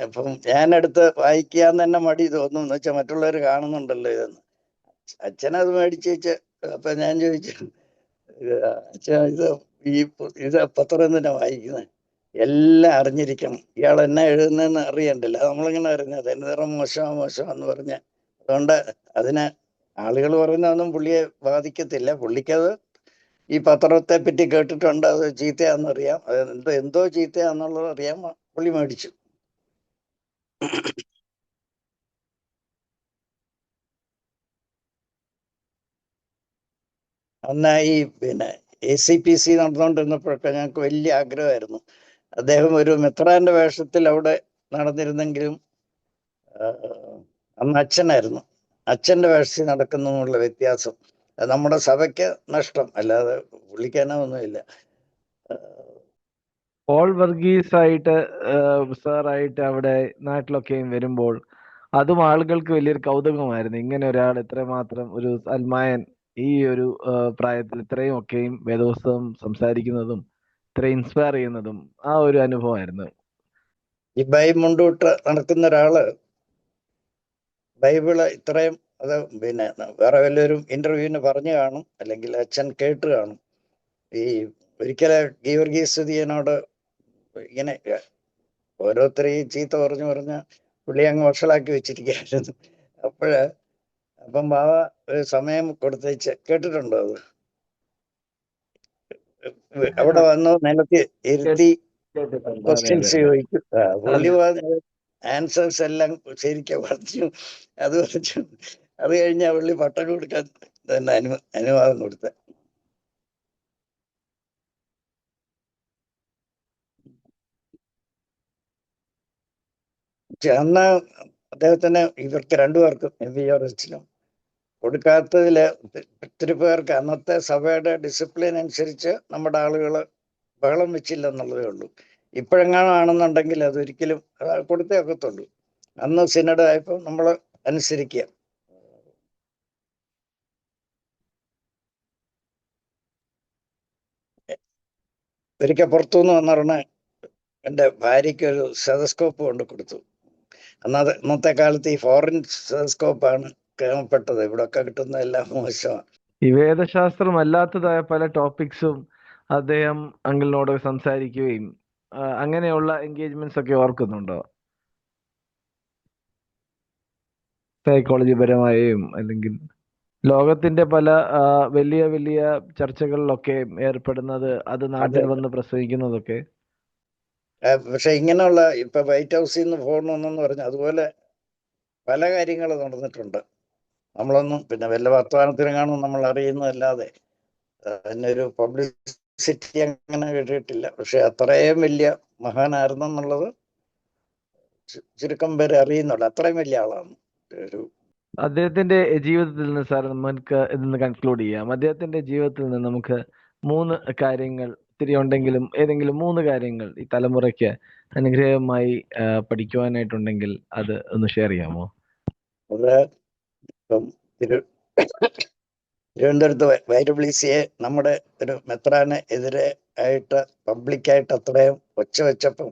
ഇപ്പം ഞാനെടുത്ത് വായിക്കാന്ന് തന്നെ മടി തോന്നും, എന്ന് വെച്ചാൽ മറ്റുള്ളവർ കാണുന്നുണ്ടല്ലോ ഇതെന്ന്. അച്ഛനത് മേടിച്ച് വെച്ച്. അപ്പൊ ഞാൻ ചോദിച്ചു, അച്ഛൻ ഇത് പത്രം എന്തിനാ വായിക്കുന്നത്? എല്ലാം അറിഞ്ഞിരിക്കണം, ഇയാൾ എന്നാ എഴുതുന്നതെന്ന് അറിയണ്ടല്ലോ. നമ്മളിങ്ങനെ അറിഞ്ഞത് തനിനിറം മോശം എന്ന് പറഞ്ഞ. അതുകൊണ്ട് അതിന് ആളുകൾ പറയുന്നതൊന്നും പുള്ളിയെ ബാധിക്കത്തില്ല. പുള്ളിക്കത് ഈ പത്രത്തെ പറ്റി കേട്ടിട്ടുണ്ട്, അത് ചീത്തയാണെന്നറിയാം, അത് എന്തോ ചീത്തയാന്നുള്ളത് അറിയാം, പുള്ളി മേടിച്ചു. അന്ന് ഈ പിന്നെ ACPC നടന്നുകൊണ്ടിരുന്നപ്പോഴൊക്കെ ഞങ്ങൾക്ക് വലിയ ആഗ്രഹമായിരുന്നു അദ്ദേഹം ഒരു മെത്രാന്റെ വേഷത്തിൽ അവിടെ നടന്നിരുന്നെങ്കിലും. അന്ന് അച്ഛനായിരുന്നു, അച്ഛന്റെ വേഷത്തിൽ നടക്കുന്നുള്ള വ്യത്യാസം അത് നമ്മുടെ സഭയ്ക്ക് നഷ്ടം, അല്ലാതെ പുള്ളിക്കാനൊന്നുമില്ല. പോൾ വർഗീസ് ആയിട്ട് സാറായിട്ട് അവിടെ നാട്ടിലൊക്കെയും വരുമ്പോൾ അതും ആളുകൾക്ക് വലിയൊരു കൗതുകമായിരുന്നു. ഇങ്ങനെ ഒരാൾ ഇത്രമാത്രം ഒരു അൽമായൻ ഈ ഒരു പ്രായത്തിൽ ഇത്രയും ഒക്കെയും വേദപുസ്തകം സംസാരിക്കുന്നതും ഇത്രയും ഇൻസ്പയർ ചെയ്യുന്നതും ആ ഒരു അനുഭവമായിരുന്നു. ഈ മുണ്ടൂട്ട് നടക്കുന്ന ഒരാള് ബൈബിള് ഇത്രയും, അത് പിന്നെ വേറെ വല്ലൊരു ഇന്റർവ്യൂവിന് പറഞ്ഞു കാണും, അല്ലെങ്കിൽ അച്ഛൻ കേട്ട് കാണും. ഈ ഒരിക്കലെ ഗീവർഗീസ് സ്തുതിയനോട് ഇങ്ങനെ ഓരോരുത്തരെയും ചീത്ത പറഞ്ഞ് പുള്ളി അങ്ങ് വഷളാക്കി വെച്ചിരിക്കുകയായിരുന്നു. അപ്പോഴ് അപ്പം ബാബ ഒരു സമയം കൊടുത്തേച്ച് കേട്ടിട്ടുണ്ടോ അത്? അവിടെ വന്ന് നിലത്ത് ഇരുത്തി കേട്ടിട്ടുണ്ട്. അതെ, അതെ, ക്വസ്റ്റ്യൻസ് അതെ. ചോദിക്കും. പുള്ളി അതെ. പറഞ്ഞ ആൻസേഴ്സ് എല്ലാം ശരിക്കും പറഞ്ഞു. അത് പറഞ്ഞു. അത് കഴിഞ്ഞ പുള്ളി പട്ടം കൊടുക്കാൻ തന്നെ അനുവാദം കൊടുത്ത. പക്ഷെ അന്ന് അദ്ദേഹത്തിന് ഇവർക്ക് രണ്ടുപേർക്കും MVRHനും കൊടുക്കാത്തതില് ഒത്തിരി പേർക്ക് അന്നത്തെ സഭയുടെ ഡിസിപ്ലിൻ അനുസരിച്ച് നമ്മുടെ ആളുകൾ ബഹളം വെച്ചില്ലെന്നുള്ളതേ ഉള്ളൂ. ഇപ്പോഴെങ്ങാണെന്നുണ്ടെങ്കിൽ അതൊരിക്കലും കൊടുത്തേ ഒക്കത്തുള്ളൂ. അന്ന് സിനഡ് ആയപ്പോൾ നമ്മൾ അനുസരിക്കുക. ഒരിക്കൽ പുറത്തുനിന്ന് വന്നറിഞ്ഞ എൻ്റെ ഭാര്യയ്ക്ക് ഒരു സ്റ്റെതസ്കോപ്പ് കൊണ്ട് കൊടുത്തു. അന്നത്തെ കാലത്ത് ഈ ഫോറിൻ സ്റ്റെതസ്കോപ്പാണ് കേൾപ്പെട്ടത്. ഇവിടെയൊക്കെ കിട്ടുന്ന എല്ലാം മോശമാണ്. ഈ വേദശാസ്ത്രമല്ലാത്തതായ പല ടോപ്പിക്സും അദ്ദേഹം അങ്കിളിനോട് സംസാരിക്കുകയും അങ്ങനെയുള്ള എൻഗേജ്മെന്റ്സ് ഒക്കെ ഓർക്കുന്നുണ്ടോ? സൈക്കോളജി പരമായും അല്ലെങ്കിൽ ലോകത്തിന്റെ പല വലിയ വലിയ ചർച്ചകളിലൊക്കെ ഏർപ്പെടുന്നത്, അത് നാട്ടിൽ വന്ന് പ്രസംഗിക്കുന്നതൊക്കെ. പക്ഷെ ഇങ്ങനെയുള്ള ഇപ്പൊ വൈറ്റ് ഹൗസിൽ നിന്ന് ഫോൺ വന്നെന്ന് പറഞ്ഞാൽ അതുപോലെ പല കാര്യങ്ങൾ നടന്നിട്ടുണ്ട്. നമ്മളൊന്നും പിന്നെ വല്ല വർത്തമാനത്തിനെങ്ങാനും നമ്മൾ അറിയുന്നതല്ലാതെ അതിനൊരു പബ്ലിസിറ്റി അങ്ങനെ കേട്ടിട്ടില്ല. പക്ഷെ അത്രയും വലിയ മഹാനായിരുന്നെന്നുള്ളത് ചുരുക്കം പേര് അറിയുന്നുള്ളു. അത്രയും വലിയ ആളാണ്. ഒരു അദ്ദേഹത്തിന്റെ ജീവിതത്തിൽ നിന്ന് സാർ നമുക്ക് ഇന്ന് കൺക്ലൂഡ് ചെയ്യാം. അദ്ദേഹത്തിന്റെ ജീവിതത്തിൽ നിന്ന് നമുക്ക് 3 കാര്യങ്ങൾ, ഇത്തിരി ഉണ്ടെങ്കിലും ഏതെങ്കിലും 3 കാര്യങ്ങൾ ഈ തലമുറയ്ക്ക് അനുഗ്രഹമായി പഠിക്കുവാനായിട്ടുണ്ടെങ്കിൽ അത് ഒന്ന് ഷെയർ ചെയ്യാമോ? അത് ഇപ്പം തിരുവനന്തപുരത്ത് വൈരബ്ലീസിയെ നമ്മുടെ ഒരു മെത്രാന് എതിരെ ആയിട്ട് പബ്ലിക്കായിട്ട് അത്രയും ഒച്ച വെച്ചപ്പം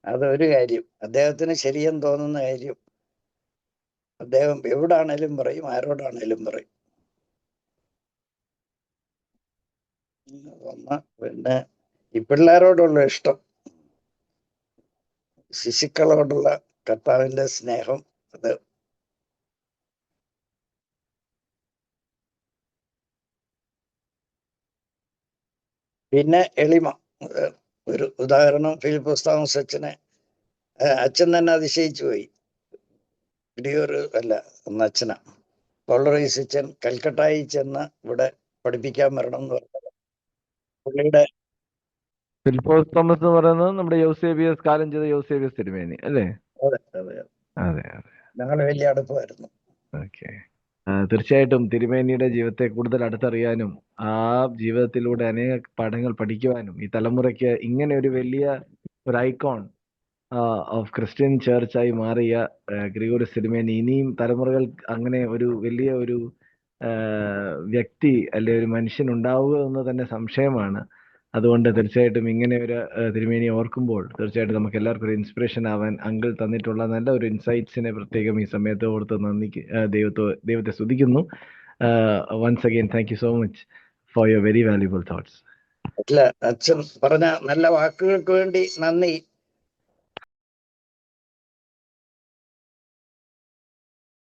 അതൊരു കാര്യം. അദ്ദേഹത്തിന് ശരിയെന്ന് തോന്നുന്ന കാര്യം അദ്ദേഹം എവിടാണേലും പറയും, ആരോടാണേലും പറയും. ഒന്ന് പിന്നെ ഈ പിള്ളേരോടുള്ള ഇഷ്ടം, ശിശുക്കളോടുള്ള കർത്താവിന്റെ സ്നേഹം, അത് പിന്നെ എളിമ. ഒരു ഉദാഹരണം, ഫിലിപ്പോസ് തോമസ് അച്ഛനെ അച്ഛൻ തന്നെ അതിശയിച്ചു പോയി. ഇടിയൊരു അല്ല അന്ന് അച്ഛനാ പൗലോസ് അച്ഛൻ കൽക്കട്ടയിൽ ചെന്ന് ഇവിടെ പഠിപ്പിക്കാൻ വരണം എന്ന് പറഞ്ഞത് പുള്ളിയുടെ. ഫിലിപ്പോസ് തോമസ് എന്ന് പറയുന്നത് നമ്മുടെ യൂസേബിയസ്, കാലം ചെയ്ത യൂസേബിയസ് തിരുമേനി അല്ലേ? അതെ അതെ അതെ, അതെ. ഞങ്ങൾ വലിയ അടുപ്പമായിരുന്നു. ഓക്കെ. തീർച്ചയായിട്ടും തിരുമേനിയുടെ ജീവിതത്തെ കൂടുതൽ അടുത്തറിയാനും ആ ജീവിതത്തിലൂടെ അനേക പാഠങ്ങൾ പഠിക്കുവാനും ഈ തലമുറയ്ക്ക് ഇങ്ങനെ ഒരു വലിയ ഒരു ഐക്കോൺ ഓഫ് ക്രിസ്ത്യൻ ചർച്ചായി മാറിയ ഗ്രിഗോറിയോസ് തിരുമേനി ഇനിയും തലമുറകൾ അങ്ങനെ ഒരു വലിയ ഒരു വ്യക്തി അല്ലെ ഒരു മനുഷ്യൻ ഉണ്ടാവുക എന്ന് തന്നെ സംശയമാണ്. അതുകൊണ്ട് തീർച്ചയായിട്ടും ഇങ്ങനെ ഒരു തിരുമേനിയെ ഓർക്കുമ്പോൾ തീർച്ചയായിട്ടും നമുക്ക് എല്ലാവർക്കും ഒരു ഇൻസ്പിറേഷൻ ആവാൻ അങ്കിൾ തന്നിട്ടുള്ള നല്ല ഒരു ഇൻസൈറ്റ്സിനെ പ്രത്യേകം ഈ സമയത്ത് ഓർത്ത് ദൈവത്തെ സ്തുതിക്കുന്നു. Once again thank you so much for your very valuable thoughts. അല്ല, അച്ഛൻ പറഞ്ഞ നല്ല വാക്കുകൾക്ക് വേണ്ടി നന്ദി.